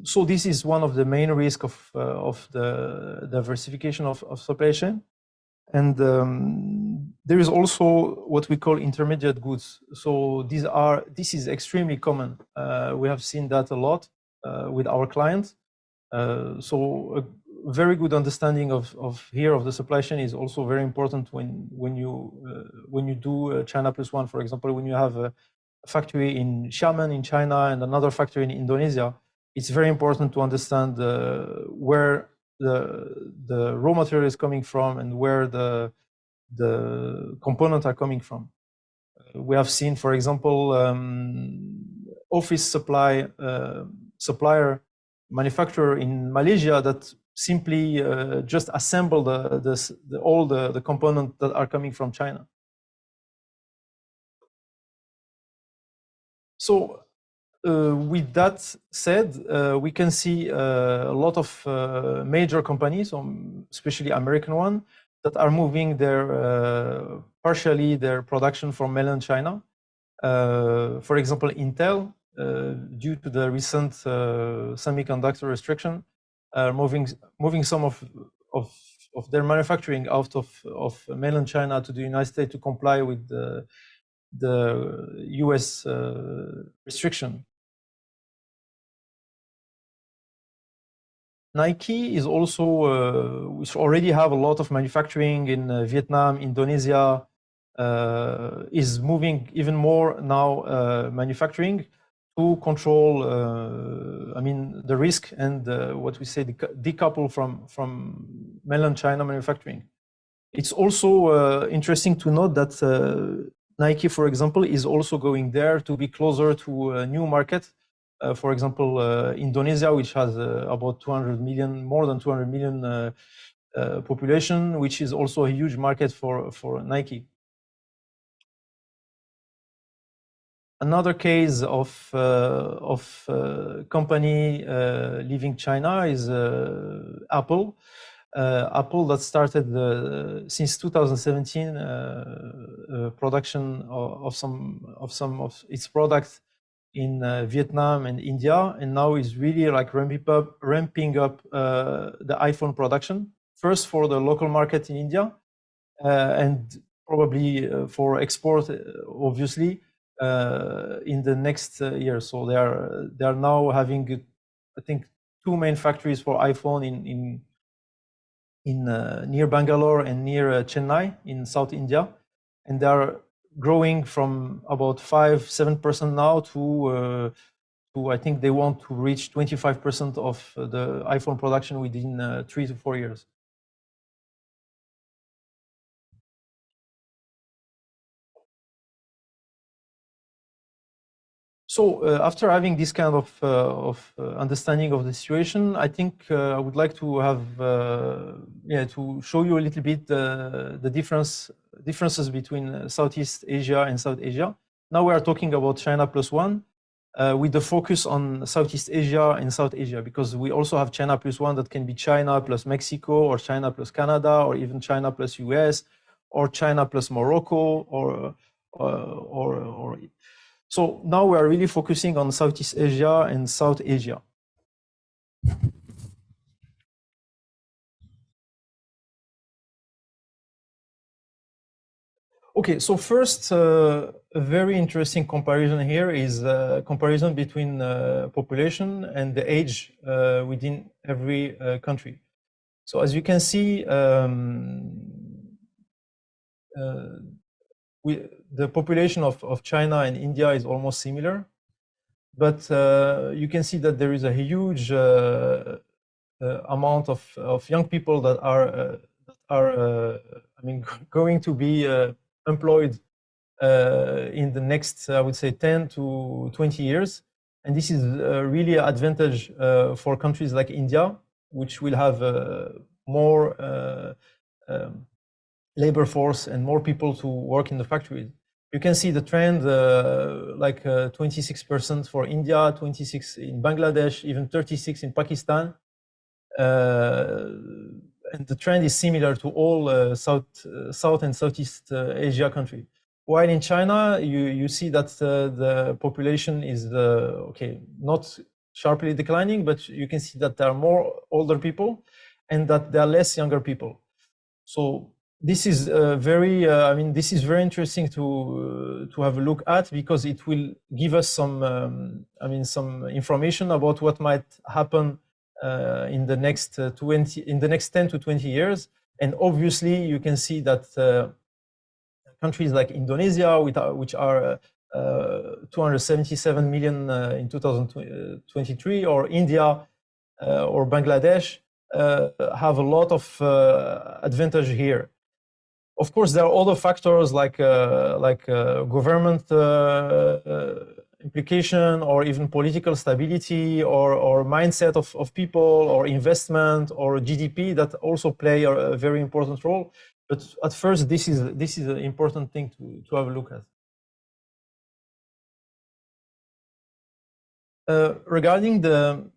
So this is one of the main risks of the diversification of supply chain. And there is also what we call intermediate goods. So this is extremely common. We have seen that a lot with our clients. So a very good understanding of the supply chain is also very important when you do China plus one. For example, when you have a factory in Xiamen in China and another factory in Indonesia, it's very important to understand where the raw material is coming from and where the components are coming from. We have seen, for example, office supplier manufacturer in Malaysia that simply just assemble all the components that are coming from China. So with that said, we can see a lot of major companies, especially American one, that are moving partially their production from mainland China. For example, Intel, due to the recent semiconductor restriction, moving some of their manufacturing out of mainland China to the United States to comply with the US restriction. Nike is also, which already have a lot of manufacturing in Vietnam, Indonesia, is moving even more now manufacturing to control, the risk and what we say decouple from mainland China manufacturing. It's also interesting to note that Nike, for example, is also going there to be closer to a new market. For example, Indonesia, which has about 200 million, more than 200 million population, which is also a huge market for Nike. Another case of company leaving China is Apple. Apple that started since 2017 production of some of its products in Vietnam and India, and now is really like ramping up the iPhone production, first for the local market in India, and probably for export, obviously, in the next year. So they are now having, I think, 2 main factories for iPhone in near Bangalore and near Chennai in South India, and they are growing from about 5-7% now to I think they want to reach 25% of the iPhone production within 3 to 4 years. So after having this kind of understanding of the situation, I think I would like to have to show you a little bit the differences between Southeast Asia and South Asia. Now we are talking about China plus one with the focus on Southeast Asia and South Asia, because we also have China plus one that can be China plus Mexico, or China plus Canada, or even China plus US, or China plus Morocco, or so now we are really focusing on Southeast Asia and South Asia. Okay, so first, a very interesting comparison here is comparison between population and the age within every country. So as you can see, the population of China and India is almost similar, but you can see that there is a huge amount of young people that are going to be employed in the next, I would say, 10 to 20 years. And this is really an advantage for countries like India, which will have more labor force and more people to work in the factories. You can see the trend, like 26% for India, 26 in Bangladesh, even 36 in Pakistan. And the trend is similar to all South and Southeast Asia countries. While in China, you see that the population is not sharply declining, but you can see that there are more older people and that there are less younger people. So this is very interesting to have a look at, because it will give us some some information about what might happen in the next 10 to 20 years. And obviously, you can see that countries like Indonesia, which are 277 million in 2023, or India or Bangladesh have a lot of advantage here. Of course, there are other factors like government implication, or even political stability, or mindset of people, or investment, or GDP that also play a very important role. But at first, this is an important thing to have a look at. Regarding the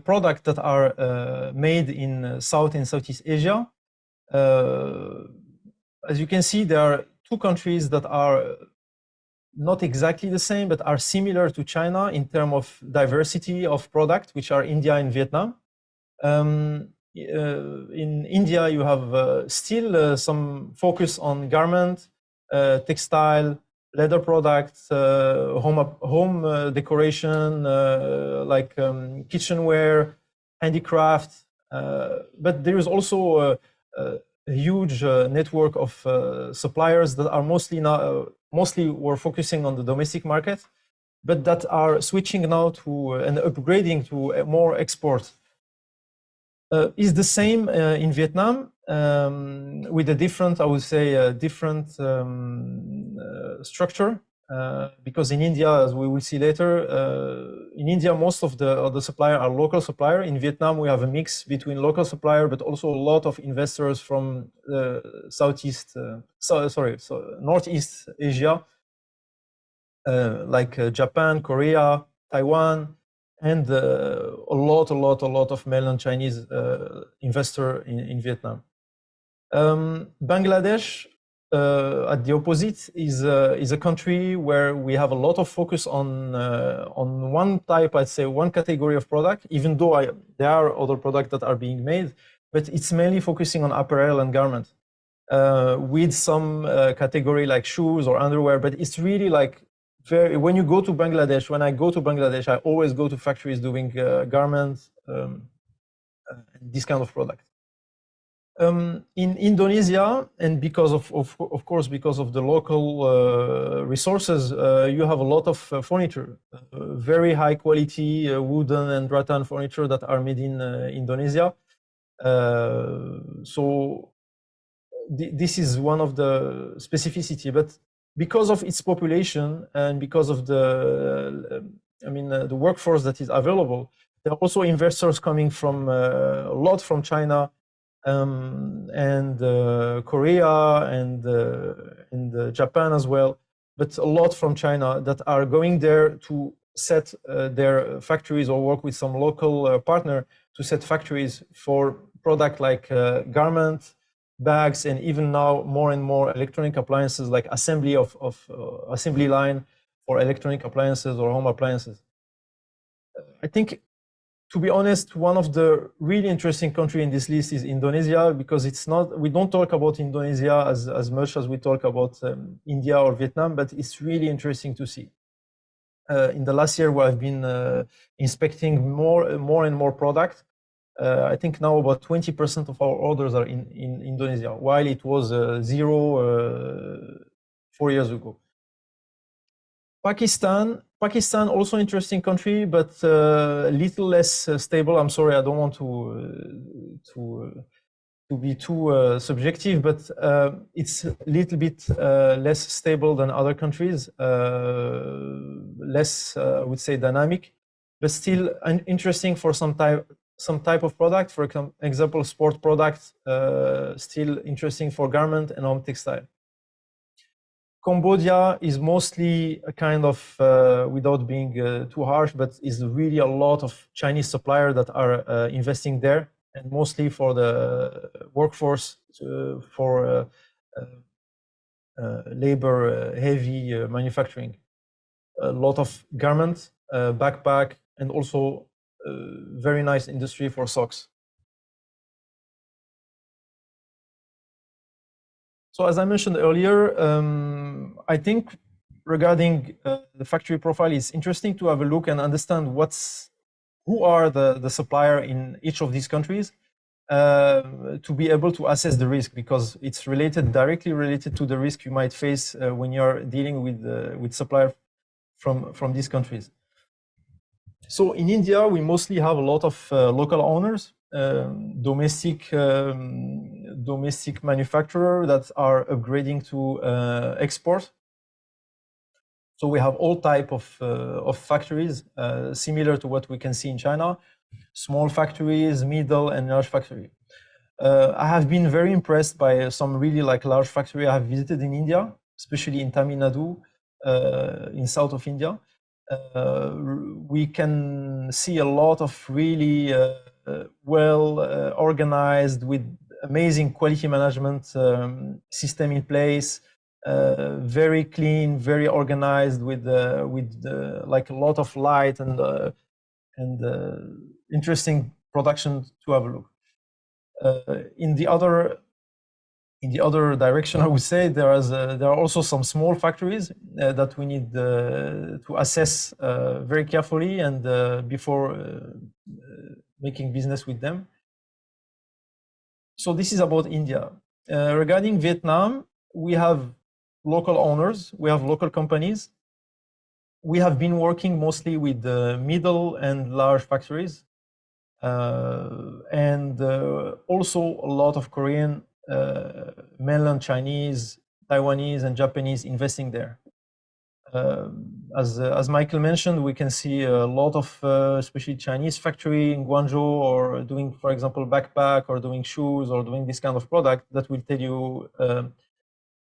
products that are made in South and Southeast Asia, as you can see, there are two countries that are not exactly the same, but are similar to China in terms of diversity of product, which are India and Vietnam. In India, you have still some focus on garment, textile, leather products, home decoration, like kitchenware, handicraft. But there is also a huge network of suppliers that are mostly were focusing on the domestic market, but that are switching now to and upgrading to more export. Is the same in Vietnam, with a different, I would say, different structure. Because in India, as we will see later, in India, most of the suppliers are local supplier. In Vietnam, we have a mix between local supplier, but also a lot of investors from Northeast Asia, like Japan, Korea, Taiwan, and a lot of mainland Chinese investor in Vietnam. Bangladesh, at the opposite, is a country where we have a lot of focus on one type, I'd say, one category of product, even though there are other products that are being made, but it's mainly focusing on apparel and garment, with some category like shoes or underwear. But it's really like when you go to Bangladesh, when I go to Bangladesh, I always go to factories doing garments, this kind of product. In Indonesia, and because of course, because of the local resources, you have a lot of furniture, very high quality wooden and rattan furniture that are made in Indonesia. So this is one of the specificity, but because of its population and because of the workforce that is available, there are also investors coming from a lot from China, and Korea and Japan as well, but a lot from China that are going there to set their factories or work with some local partner to set factories for product like garment, bags, and even now more and more electronic appliances, like assembly assembly line for electronic appliances or home appliances. I think, to be honest, one of the really interesting countries in this list is Indonesia, because it's not, we don't talk about Indonesia as much as we talk about India or Vietnam, but it's really interesting to see. In the last year, where I've been inspecting more and more product, I think now about 20% of our orders are in Indonesia, while it was zero 4 years ago. Pakistan, also interesting country, but a little less stable. I'm sorry, I don't want to be too subjective, but it's a little bit less stable than other countries, less, I would say, dynamic, but still interesting for some type of product. For example, sport products, still interesting for garment and home textile. Cambodia is mostly a kind of, without being too harsh, but is really a lot of Chinese suppliers that are investing there, and mostly for the workforce, for labor-heavy manufacturing. A lot of garment, backpack, and also very nice industry for socks. So as I mentioned earlier, I think regarding the factory profile, it's interesting to have a look and understand what's who are the supplier in each of these countries, to be able to assess the risk, because it's directly related to the risk you might face when you're dealing with supplier from these countries. So in India, we mostly have a lot of local owners, domestic manufacturers that are upgrading to export. So we have all type of factories, similar to what we can see in China, small factories, middle and large factory. I have been very impressed by some really large factory I have visited in India, especially in Tamil Nadu, in south of India. We can see a lot of really well organized, with amazing quality management system in place, very clean, very organized, with like a lot of light and interesting production to have a look. In the other direction, I would say there are also some small factories that we need to assess very carefully and before making business with them. So this is about India. Regarding Vietnam, we have local owners, we have local companies. We have been working mostly with the middle and large factories, and also a lot of Korean, mainland Chinese, Taiwanese, and Japanese investing there. As Michael mentioned, we can see a lot of especially Chinese factory in Guangzhou, or doing, for example, backpack, or doing shoes, or doing this kind of product that will tell you,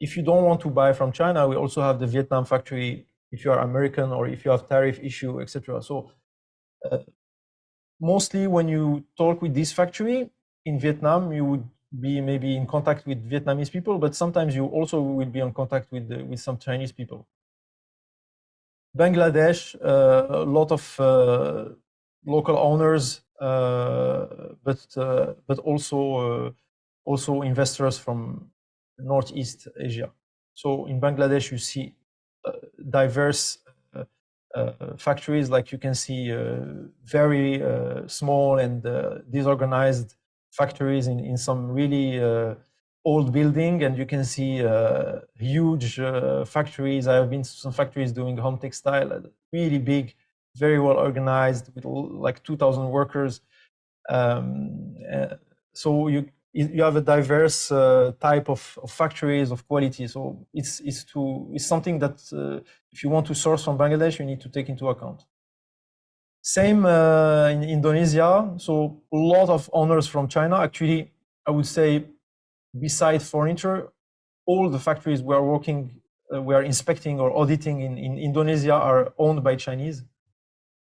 if you don't want to buy from China, we also have the Vietnam factory if you are American, or if you have tariff issue, etc. So mostly when you talk with this factory in Vietnam, you would be maybe in contact with Vietnamese people, but sometimes you also will be in contact with some Chinese people. Bangladesh, a lot of local owners, but also investors from Northeast Asia. So in Bangladesh, you see diverse factories, like you can see very small and disorganized factories in some really old building, and you can see huge factories. I have been to some factories doing home textile, really big, very well organized, with like 2,000 workers. So you have a diverse type of factories of quality. So it's something that if you want to source from Bangladesh, you need to take into account. Same in Indonesia. So a lot of owners from China. Actually, I would say, besides furniture, all the factories we are inspecting or auditing in Indonesia are owned by Chinese.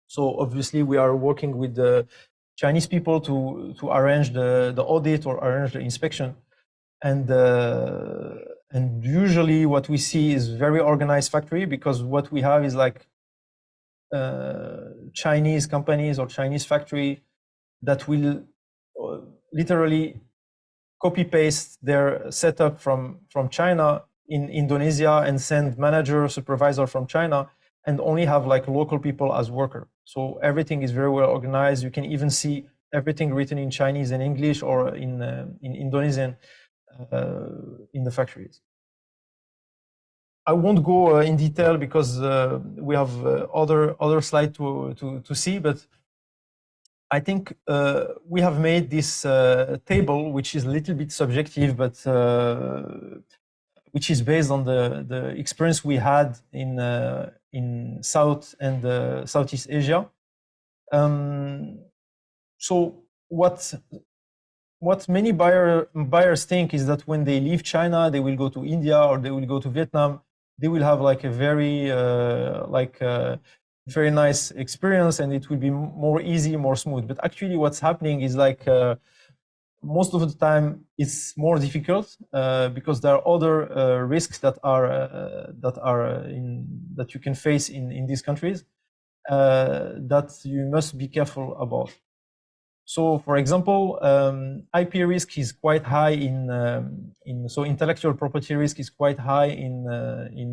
So obviously we are working with the Chinese people to arrange the audit or arrange the inspection. And usually what we see is very organized factory, because what we have is like Chinese companies or Chinese factory that will literally copy paste their setup from China in Indonesia and send manager, supervisor from China, and only have like local people as worker. So everything is very well organized. You can even see everything written in Chinese and English, or in Indonesian in the factories. I won't go in detail because we have other slide to see, but I think we have made this table, which is a little bit subjective, but which is based on the experience we had in South and Southeast Asia. So what many buyers think is that when they leave China, they will go to India or they will go to Vietnam. They will have like a very nice experience, and it will be more easy, more smooth. But actually, what's happening is like most of the time it's more difficult because there are other risks that you can face in these countries that you must be careful about. So, for example, IP risk is quite high so intellectual property risk is quite high in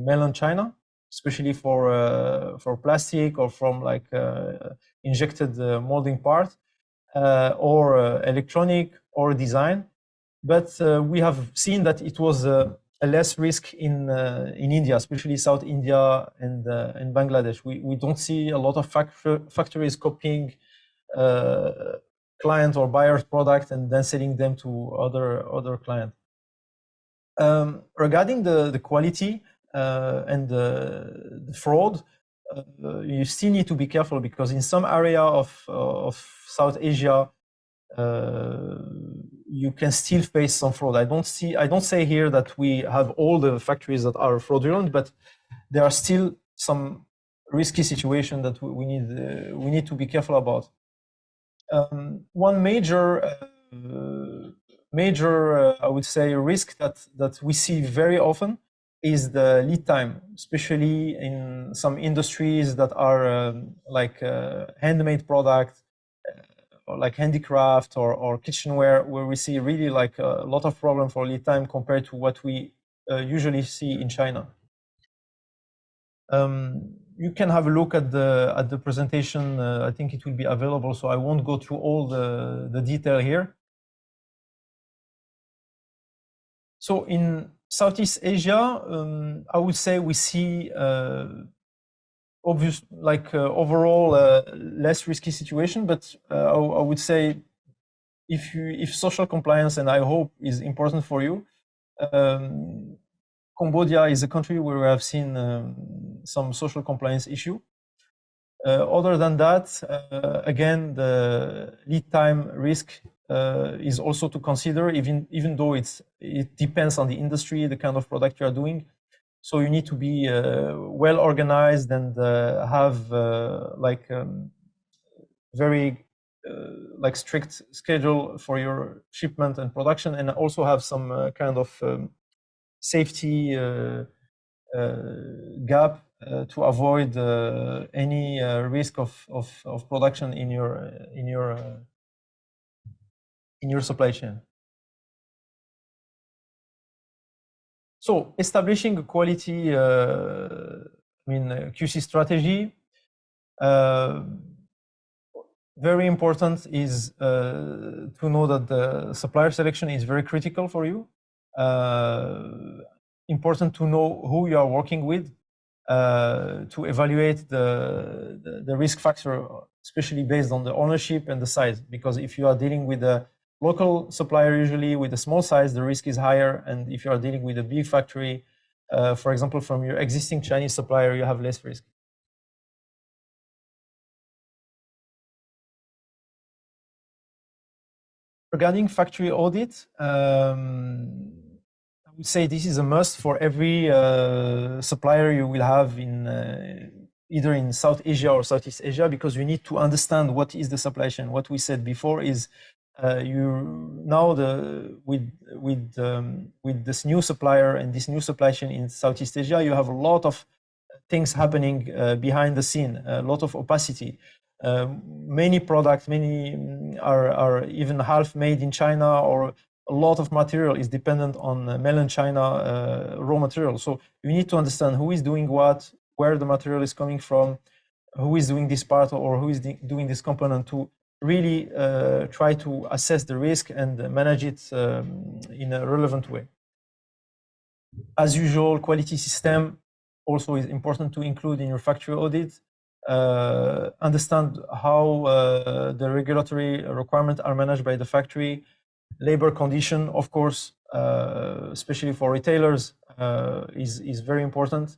mainland China. especially for plastic or from like injected molding part, or electronic or design. But we have seen that it was a less risk in India, especially South India and in Bangladesh. We don't see a lot of factories copying client or buyer's product and then selling them to other clients. Regarding the quality and the fraud, you still need to be careful, because in some area of South Asia, you can still face some fraud. I don't say here that we have all the factories that are fraudulent, but there are still some risky situation that we need to be careful about. One major I would say risk that we see very often is the lead time, especially in some industries that are like handmade product, or like handicraft or kitchenware, where we see really like a lot of problem for lead time compared to what we usually see in China. You can have a look at the presentation. I think it will be available, so I won't go through all the detail here. So in Southeast Asia, I would say we see obvious, like overall less risky situation, but I would say if social compliance, and I hope, is important for you, Cambodia is a country where we have seen some social compliance issue. Other than that, again, the lead time risk is also to consider, even though it depends on the industry, the kind of product you are doing. So you need to be well organized and have like very like strict schedule for your shipment and production, and also have some kind of safety gap to avoid any risk of production in your supply chain. So establishing a quality, QC strategy. Very important is to know that the supplier selection is very critical for you. Important to know who you are working with, to evaluate the risk factor, especially based on the ownership and the size. Because if you are dealing with a local supplier, usually with a small size, the risk is higher. And if you are dealing with a big factory, for example, from your existing Chinese supplier, you have less risk. Regarding factory audit, I would say this is a must for every supplier you will have in either in South Asia or Southeast Asia, because you need to understand what is the supply chain. What we said before is with this new supplier and this new supply chain in Southeast Asia, you have a lot of things happening behind the scene, a lot of opacity. Many products, are even half made in China, or a lot of material is dependent on mainland China raw material. So you need to understand who is doing what, where the material is coming from, who is doing this part or who is doing this component, to really try to assess the risk and manage it in a relevant way. As usual, quality system also is important to include in your factory audit. Understand how the regulatory requirements are managed by the factory. Labor condition, of course, especially for retailers, is very important.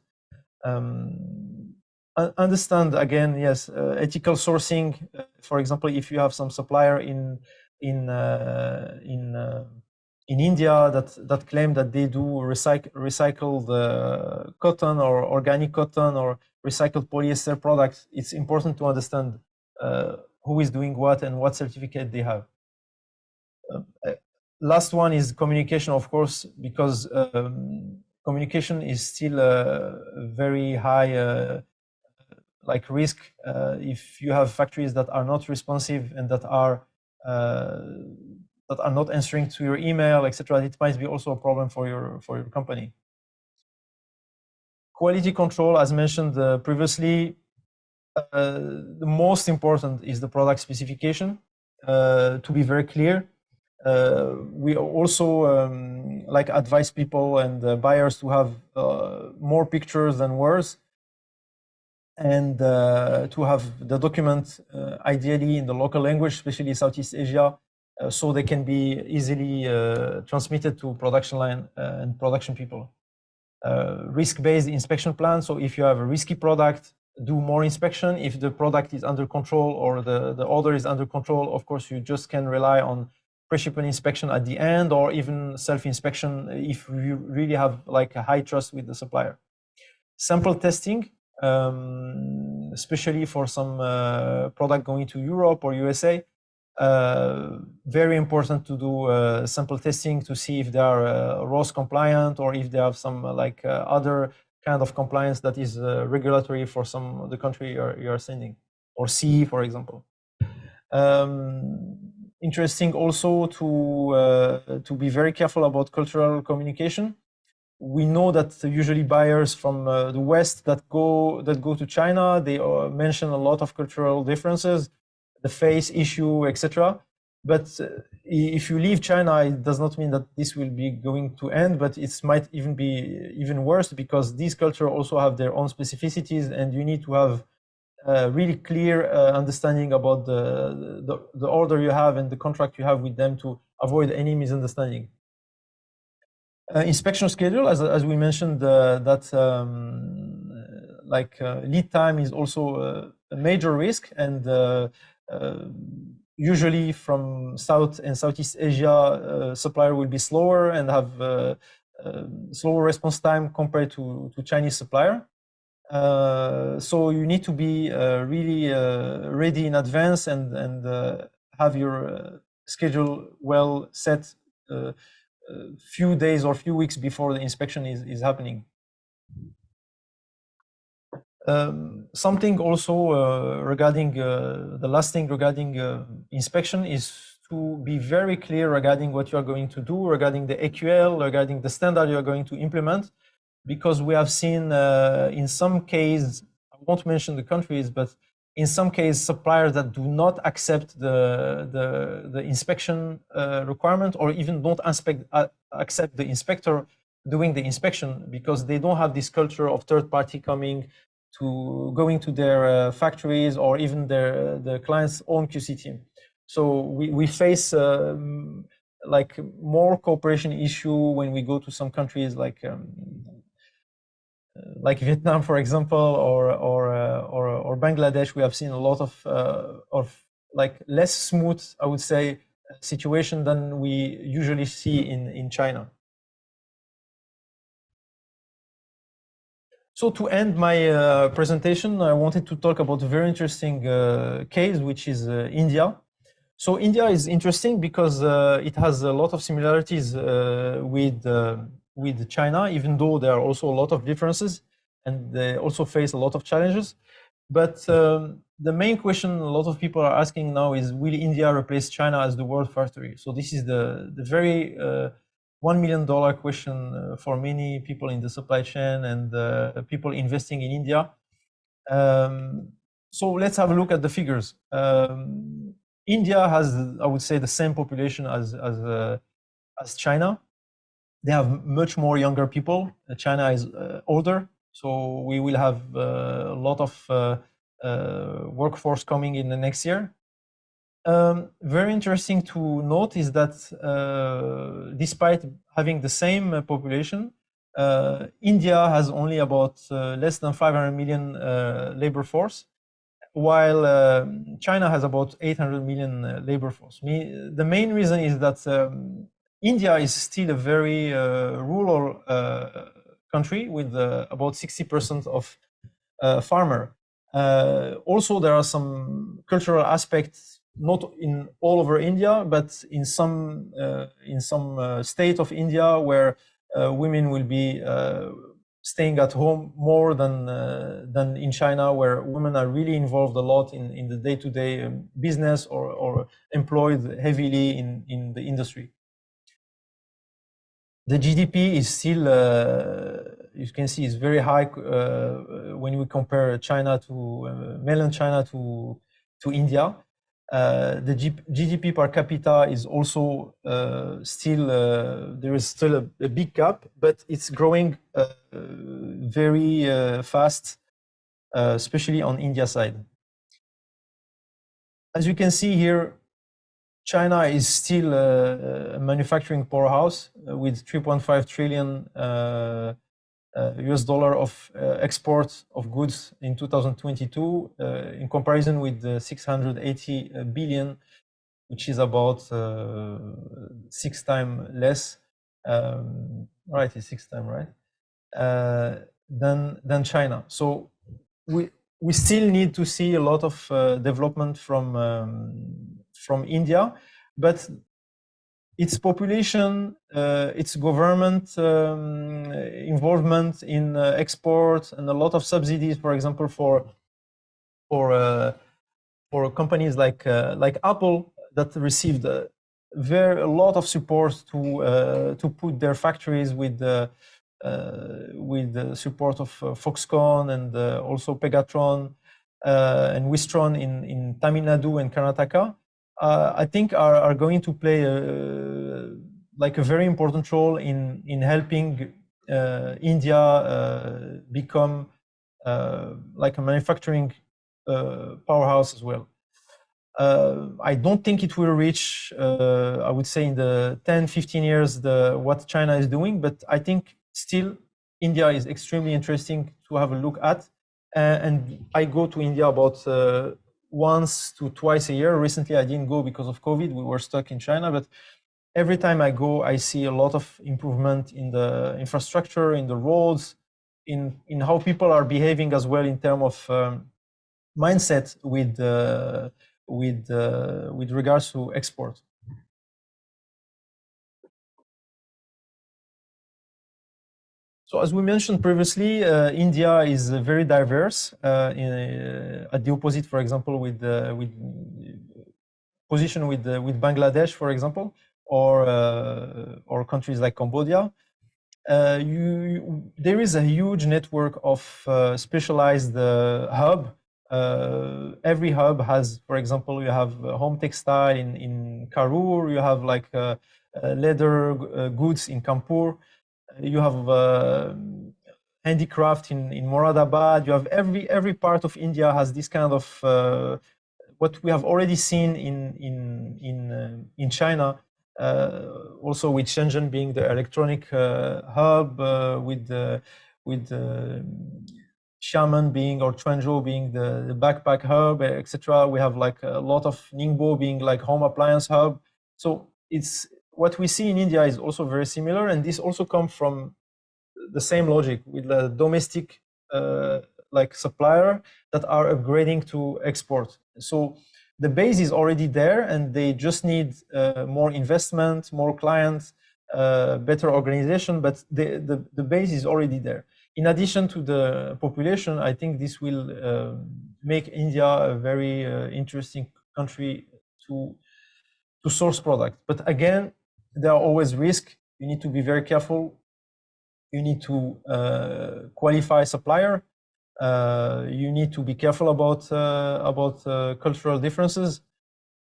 Understand again, yes, ethical sourcing. For example, if you have some supplier in India that claim that they do recycled cotton or organic cotton or recycled polyester products, it's important to understand who is doing what and what certificate they have. Last one is communication, of course, because communication is still a very high like risk. If you have factories that are not responsive and that are not answering to your email, etc., it might be also a problem for your company. Quality control, as mentioned previously, the most important is the product specification. To be very clear, we also like advise people and buyers to have more pictures than words, and to have the document ideally in the local language, especially Southeast Asia, so they can be easily transmitted to production line and production people. Risk-based inspection plan. So if you have a risky product, do more inspection. If the product is under control or the order is under control, of course, you just can rely on pre-shipment inspection at the end, or even self-inspection if you really have like a high trust with the supplier. Sample testing, especially for some product going to Europe or USA, very important to do sample testing to see if they are RoHS compliant, or if they have some other kind of compliance that is regulatory for some of the country you are sending, or CE, for example. Interesting also to be very careful about cultural communication. We know that usually buyers from the West that go to China, they mention a lot of cultural differences, the face issue, etc. But if you leave China, it does not mean that this will be going to end, but it might even be even worse, because these cultures also have their own specificities, and you need to have really clear understanding about the order you have and the contract you have with them to avoid any misunderstanding. Inspection schedule, as we mentioned, that lead time is also a major risk, and usually from South and Southeast Asia, supplier will be slower and have slower response time compared to Chinese supplier. So you need to be really ready in advance and have your schedule well set few days or few weeks before the inspection is happening. Something also regarding the last thing regarding inspection is to be very clear regarding what you are going to do, regarding the AQL, regarding the standard you are going to implement, because we have seen in some cases, I won't mention the countries, but in some cases, suppliers that do not accept the inspection requirement, or even don't accept the inspector doing the inspection, because they don't have this culture of third party going to their factories, or even the client's own QC team. So we face like more cooperation issue when we go to some countries like Vietnam, for example, or Bangladesh. We have seen a lot of like less smooth, I would say, situation than we usually see in China. So to end my presentation, I wanted to talk about a very interesting case, which is India. So India is interesting because it has a lot of similarities with China, even though there are also a lot of differences, and they also face a lot of challenges. But the main question a lot of people are asking now is, will India replace China as the world factory? So this is the very $1 million question for many people in the supply chain and people investing in India. So let's have a look at the figures. India has, I would say, the same population as China. They have much more younger people. China is older, so we will have a lot of workforce coming in the next year. Very interesting to note is that despite having the same population, India has only about less than 500 million labor force, while China has about 800 million labor force. The main reason is that India is still a very rural country with about 60% of farmer. Also, there are some cultural aspects, not in all over India, but in some state of India where women will be staying at home more than in China, where women are really involved a lot in the day-to-day business or employed heavily in the industry. The GDP is still you can see is very high when we compare China to mainland China to India. The GDP per capita is also still there is still a big gap, but it's growing very fast, especially on India side. As you can see here, China is still a manufacturing powerhouse with 3.5 trillion US dollar of export of goods in 2022, in comparison with the 680 billion, which is about 6 times less. Right, it's 6 times, right? Than China. So we still need to see a lot of development from India, but its population, its government involvement in export, and a lot of subsidies, for example, for companies like Apple that received a lot of support to put their factories with the support of Foxconn and also Pegatron and Wistron in Tamil Nadu and Karnataka. I think are going to play like a very important role in helping India become like a manufacturing powerhouse as well. I don't think it will reach, I would say, in the 10-15 years what China is doing, but I think still India is extremely interesting to have a look at. And I go to India about once to twice a year. Recently, I didn't go because of COVID. We were stuck in China, but every time I go, I see a lot of improvement in the infrastructure, in the roads, in how people are behaving as well in terms of mindset with regards to export. So as we mentioned previously, India is very diverse. At the opposite, for example, with position with Bangladesh, for example, or countries like Cambodia. There is a huge network of specialized hub. Every hub has, for example, you have home textile in Karur, you have like leather goods in Kanpur, you have handicraft in Moradabad. You have every part of India has this kind of what we have already seen in China. Also with Shenzhen being the electronic hub, with Xiamen being, or Quanzhou being the backpack hub, etc. We have like a lot of Ningbo being like home appliance hub. So it's what we see in India is also very similar, and this also comes from the same logic with the domestic like supplier that are upgrading to export. So the base is already there, and they just need more investment, more clients, better organization, but the base is already there. In addition to the population, I think this will make India a very interesting country to source product. But again, there are always risks. You need to be very careful. You need to qualify supplier. You need to be careful about cultural differences.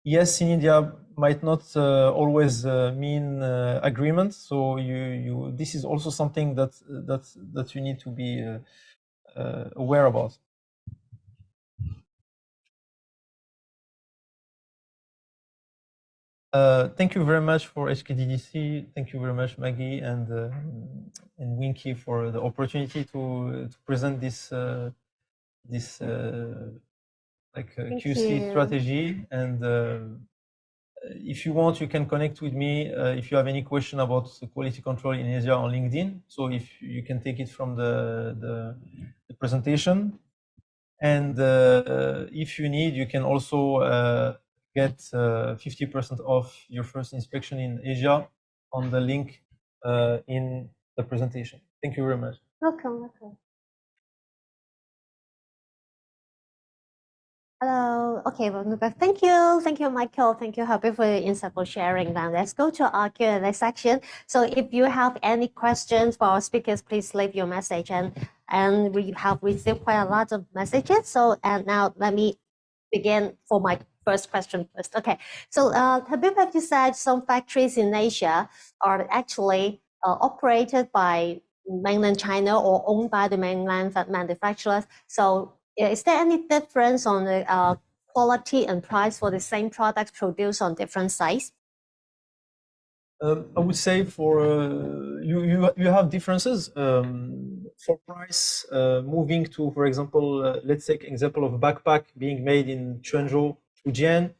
Yes, in India might not always mean agreement. So this is also something that you need to be aware about. Thank you very much for HKDDC. Thank you very much, Maggie and Winky, for the opportunity to present this like QC strategy. And if you want, you can connect with me if you have any question about the quality control in Asia on LinkedIn. So if you can take it from the presentation, and if you need, you can also get 50% off your first inspection in Asia on the link in the presentation. Thank you very much. Welcome. Hello. Okay, welcome back. Thank you, Michael. Thank you, Habib, for your insightful sharing. Now let's go to our Q&A section. So if you have any questions for our speakers, please leave your message. And we have received quite a lot of messages. So and now let me begin for my first question first. Okay. So Habib, have you said some factories in Asia are actually operated by mainland China or owned by the mainland manufacturers? So is there any difference on the quality and price for the same products produced on different sites? I would say for you have differences for price. Moving to, for example, let's take example of a backpack being made in Quanzhou, Fujian,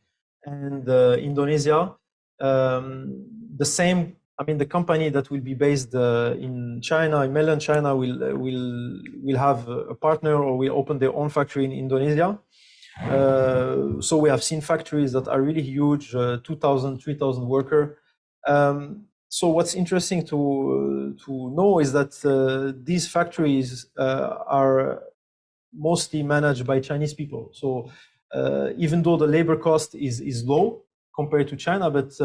and Indonesia. The same. I mean, the company that will be based in China, in mainland China, will have a partner or will open their own factory in Indonesia. So we have seen factories that are really huge, 2,000, 3,000 workers. So what's interesting to know is that these factories are mostly managed by Chinese people. So even though the labor cost is low compared to China, but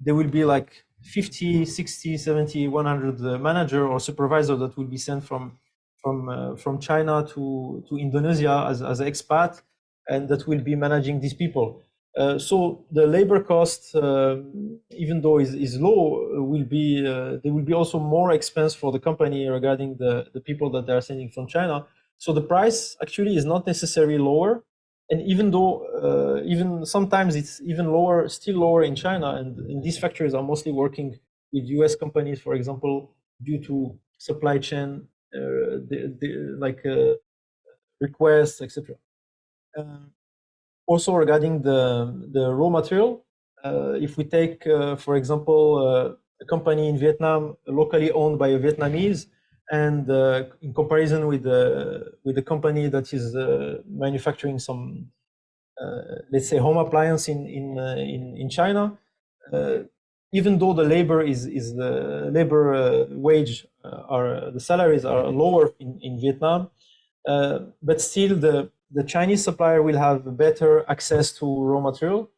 there will be like 50, 60, 70, 100 manager or supervisor that will be sent from China to Indonesia as expat, and that will be managing these people. So the labor cost, even though is low, will be there will be also more expense for the company regarding the people that they are sending from China. So the price actually is not necessarily lower, and even though even sometimes it's even lower, still lower in China, and these factories are mostly working with US companies, for example, due to supply chain requests, etc. Also regarding the raw material, if we take, for example, a company in Vietnam locally owned by a Vietnamese, and in comparison with the company that is manufacturing some, let's say, home appliance in China, even though the labor is the labor wage are the salaries are lower in Vietnam, but still the Chinese supplier will have better access to raw material,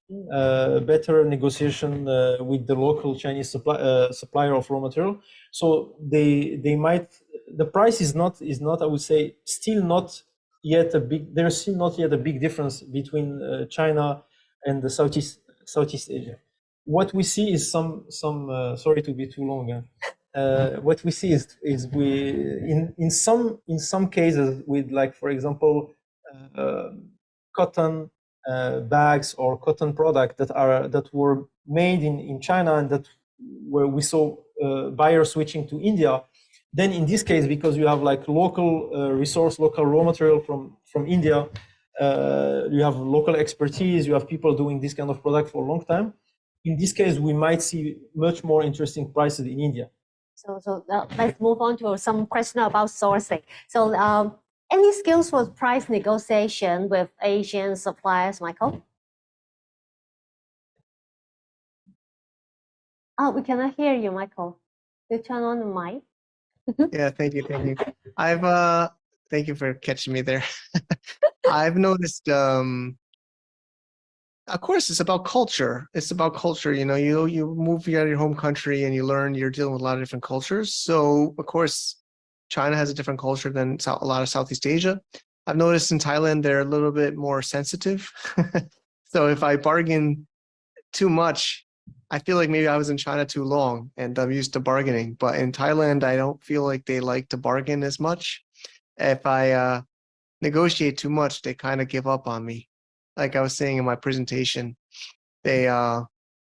better negotiation with the local Chinese supplier of raw material. So they might, the price is not I would say still not yet a big, there's still not yet a big difference between China and the Southeast Asia. What we see is some sorry to be too long. What we see is we in some cases with, like, for example, cotton bags or cotton product that were made in China, and that where we saw buyers switching to India. Then in this case, because you have like local resource, local raw material from India, you have local expertise, you have people doing this kind of product for a long time. In this case, we might see much more interesting prices in India. So let's move on to some question about sourcing. So any skills for price negotiation with Asian suppliers, Michael? Oh, we cannot hear you, Michael. You turn on the mic. Yeah, thank you. Thank you for catching me there. I've noticed, of course, it's about culture. It's about culture. You know, you move out of your home country and you learn you're dealing with a lot of different cultures. So, of course, China has a different culture than a lot of Southeast Asia. I've noticed in Thailand, they're a little bit more sensitive. So if I bargain too much, I feel like maybe I was in China too long and I'm used to bargaining. But in Thailand, I don't feel like they like to bargain as much. If I negotiate too much, they kind of give up on me. Like I was saying in my presentation, they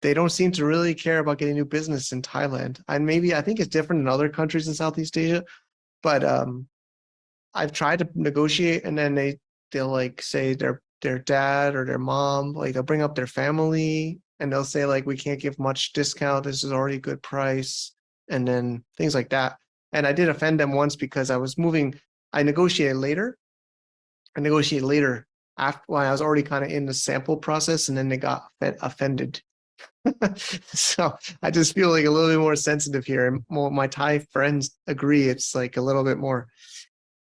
don't seem to really care about getting new business in Thailand. And maybe I think it's different in other countries in Southeast Asia, but I've tried to negotiate, and then they'll like say their dad or their mom, like they'll bring up their family, and they'll say like, we can't give much discount, this is already a good price, and then things like that. And I did offend them once because I negotiated later after when I was already kind of in the sample process, and then they got offended. So I just feel like a little bit more sensitive here, and my Thai friends agree it's like a little bit more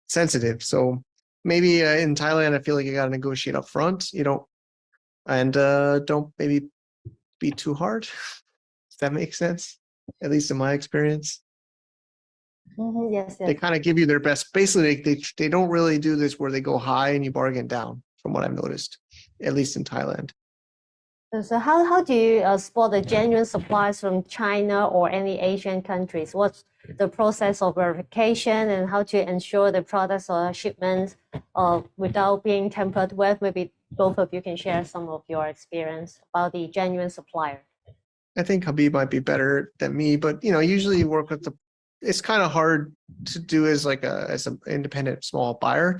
sensitive. So maybe in Thailand, I feel like you got to negotiate up front. You don't, and don't maybe be too hard. Does that make sense? At least in my experience. Yes, They yes. kind of give you their best. Basically, they don't really do this where they go high and you bargain down, from what I've noticed, at least in Thailand. So how do you spot the genuine supplies from China or any Asian countries? What's the process of verification and how to ensure the products or shipments without being tampered with? Maybe both of you can share some of your experience about the genuine supplier. I think Habib might be better than me, but usually you work with it's kind of hard to do as an independent small buyer.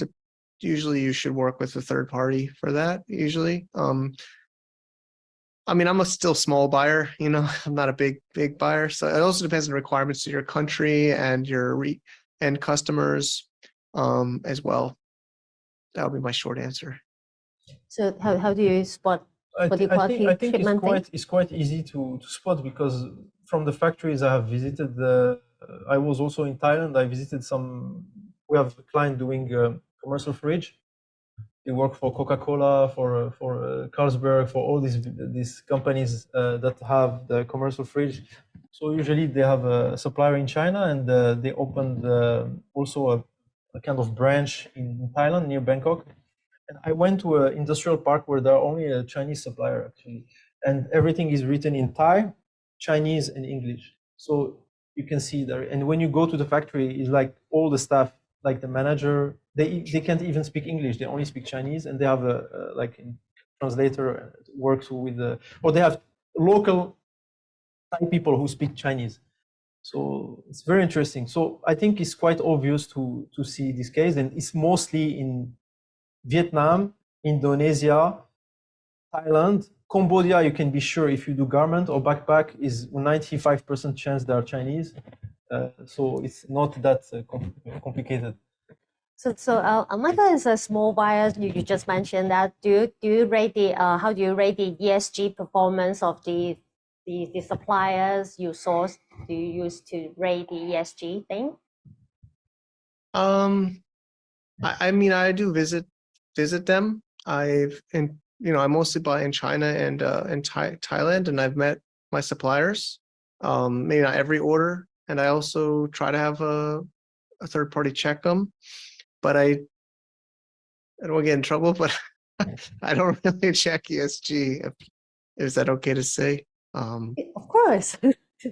Usually you should work with a third party for that. Usually, I mean, I'm a still small buyer. I'm not a big buyer. So it also depends on the requirements of your country and your end customers, as well. That would be my short answer. So how do you spot what you call I think shipment thing? it's quite easy to spot because from the factories I have visited, I was also in Thailand. I visited we have a client doing commercial fridge. They work for Coca-Cola, for Carlsberg, for all these companies that have the commercial fridge. So usually they have a supplier in China, and they opened also a kind of branch in Thailand near Bangkok. And I went to an industrial park where there are only a Chinese supplier actually, and everything is written in Thai, Chinese, and English. So you can see there. And when you go to the factory, it's like all the staff, like the manager, they can't even speak English. They only speak Chinese, and they have a translator works with or they have local Thai people who speak Chinese. So it's very interesting. So I think it's quite obvious to see this case, and it's mostly in Vietnam, Indonesia, Thailand, Cambodia. You can be sure if you do garment or backpack, is 95% chance they are Chinese. So it's not that complicated. So Michael is a small buyer. You just mentioned that. Do you rate the how do you rate the ESG performance of the suppliers you source? Do you use to rate the ESG thing? I mean, I do visit them. I mostly buy in China and in Thailand, and I've met my suppliers. Maybe not every order, and I also try to have a third party check them. But I don't get in trouble. But I don't really check ESG. Is that okay to say? Of course,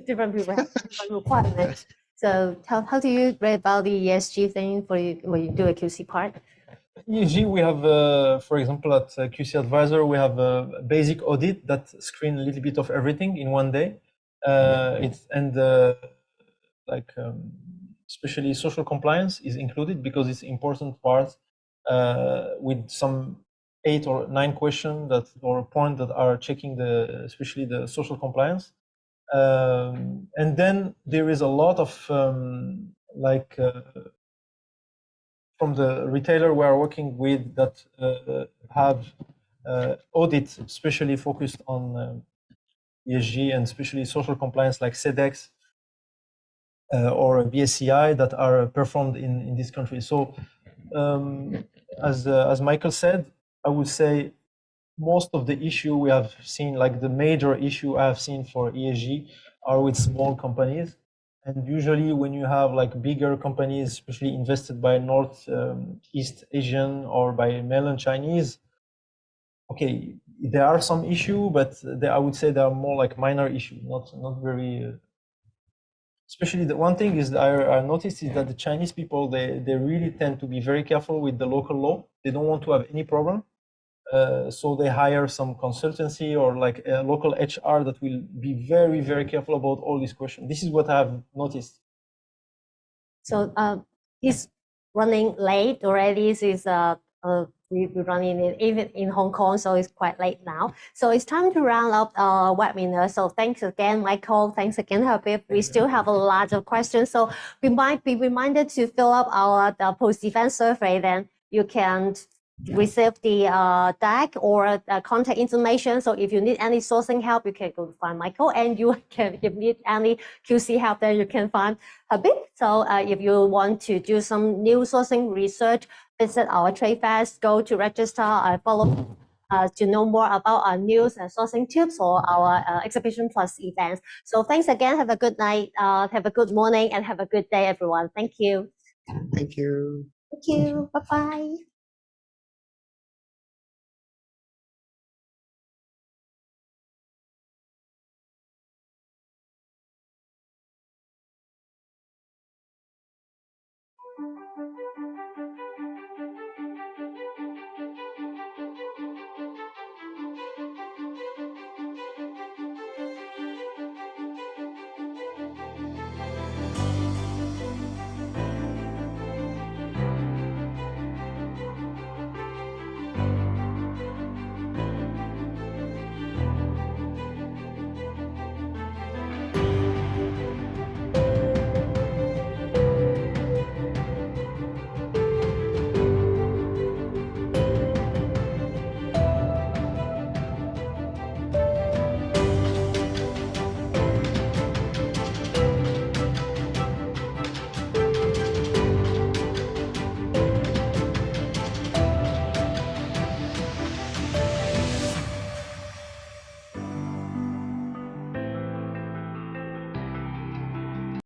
different people have different requirements. So how do you rate about the ESG thing when you do a QC part? ESG, we have, for example, at QCADVISOR, we have a basic audit that screen a little bit of everything in one day. Especially social compliance is included because it's important part with some 8 or 9 questions or points that are checking especially the social compliance. And then there is a lot of from the retailer we are working with that have audits especially focused on ESG and especially social compliance like SEDEX or BSCI that are performed in this country. So as Michael said, I would say most of the issue we have seen, like the major issue I have seen for ESG, are with small companies. And usually when you have like bigger companies, especially invested by Northeast Asian or by mainland Chinese, okay, there are some issue, but I would say they are more like minor issue, not very. Especially the one thing is that I noticed is that the Chinese people, they really tend to be very careful with the local law. They don't want to have any problem. So they hire some consultancy or like a local HR that will be very, very careful about all these questions. This is what I've noticed. So he's running late already. We're running it even in Hong Kong, so it's quite late now. So it's time to round up our webinar. So thanks again, Michael. Thanks again, Habib. We still have a lot of questions, so we might be reminded to fill up our post-event survey. Then you can receive the deck or contact information. So if you need any sourcing help, you can go find Michael, and if you need any QC help, then you can find Habib. So if you want to do some new sourcing research, visit our trade fairs, go to register, follow to know more about our news and sourcing tips for our Exhibition Plus events. So thanks again. Have a good night, have a good morning, and have a good day, everyone. Thank you. Thank you. Thank you. Bye-bye.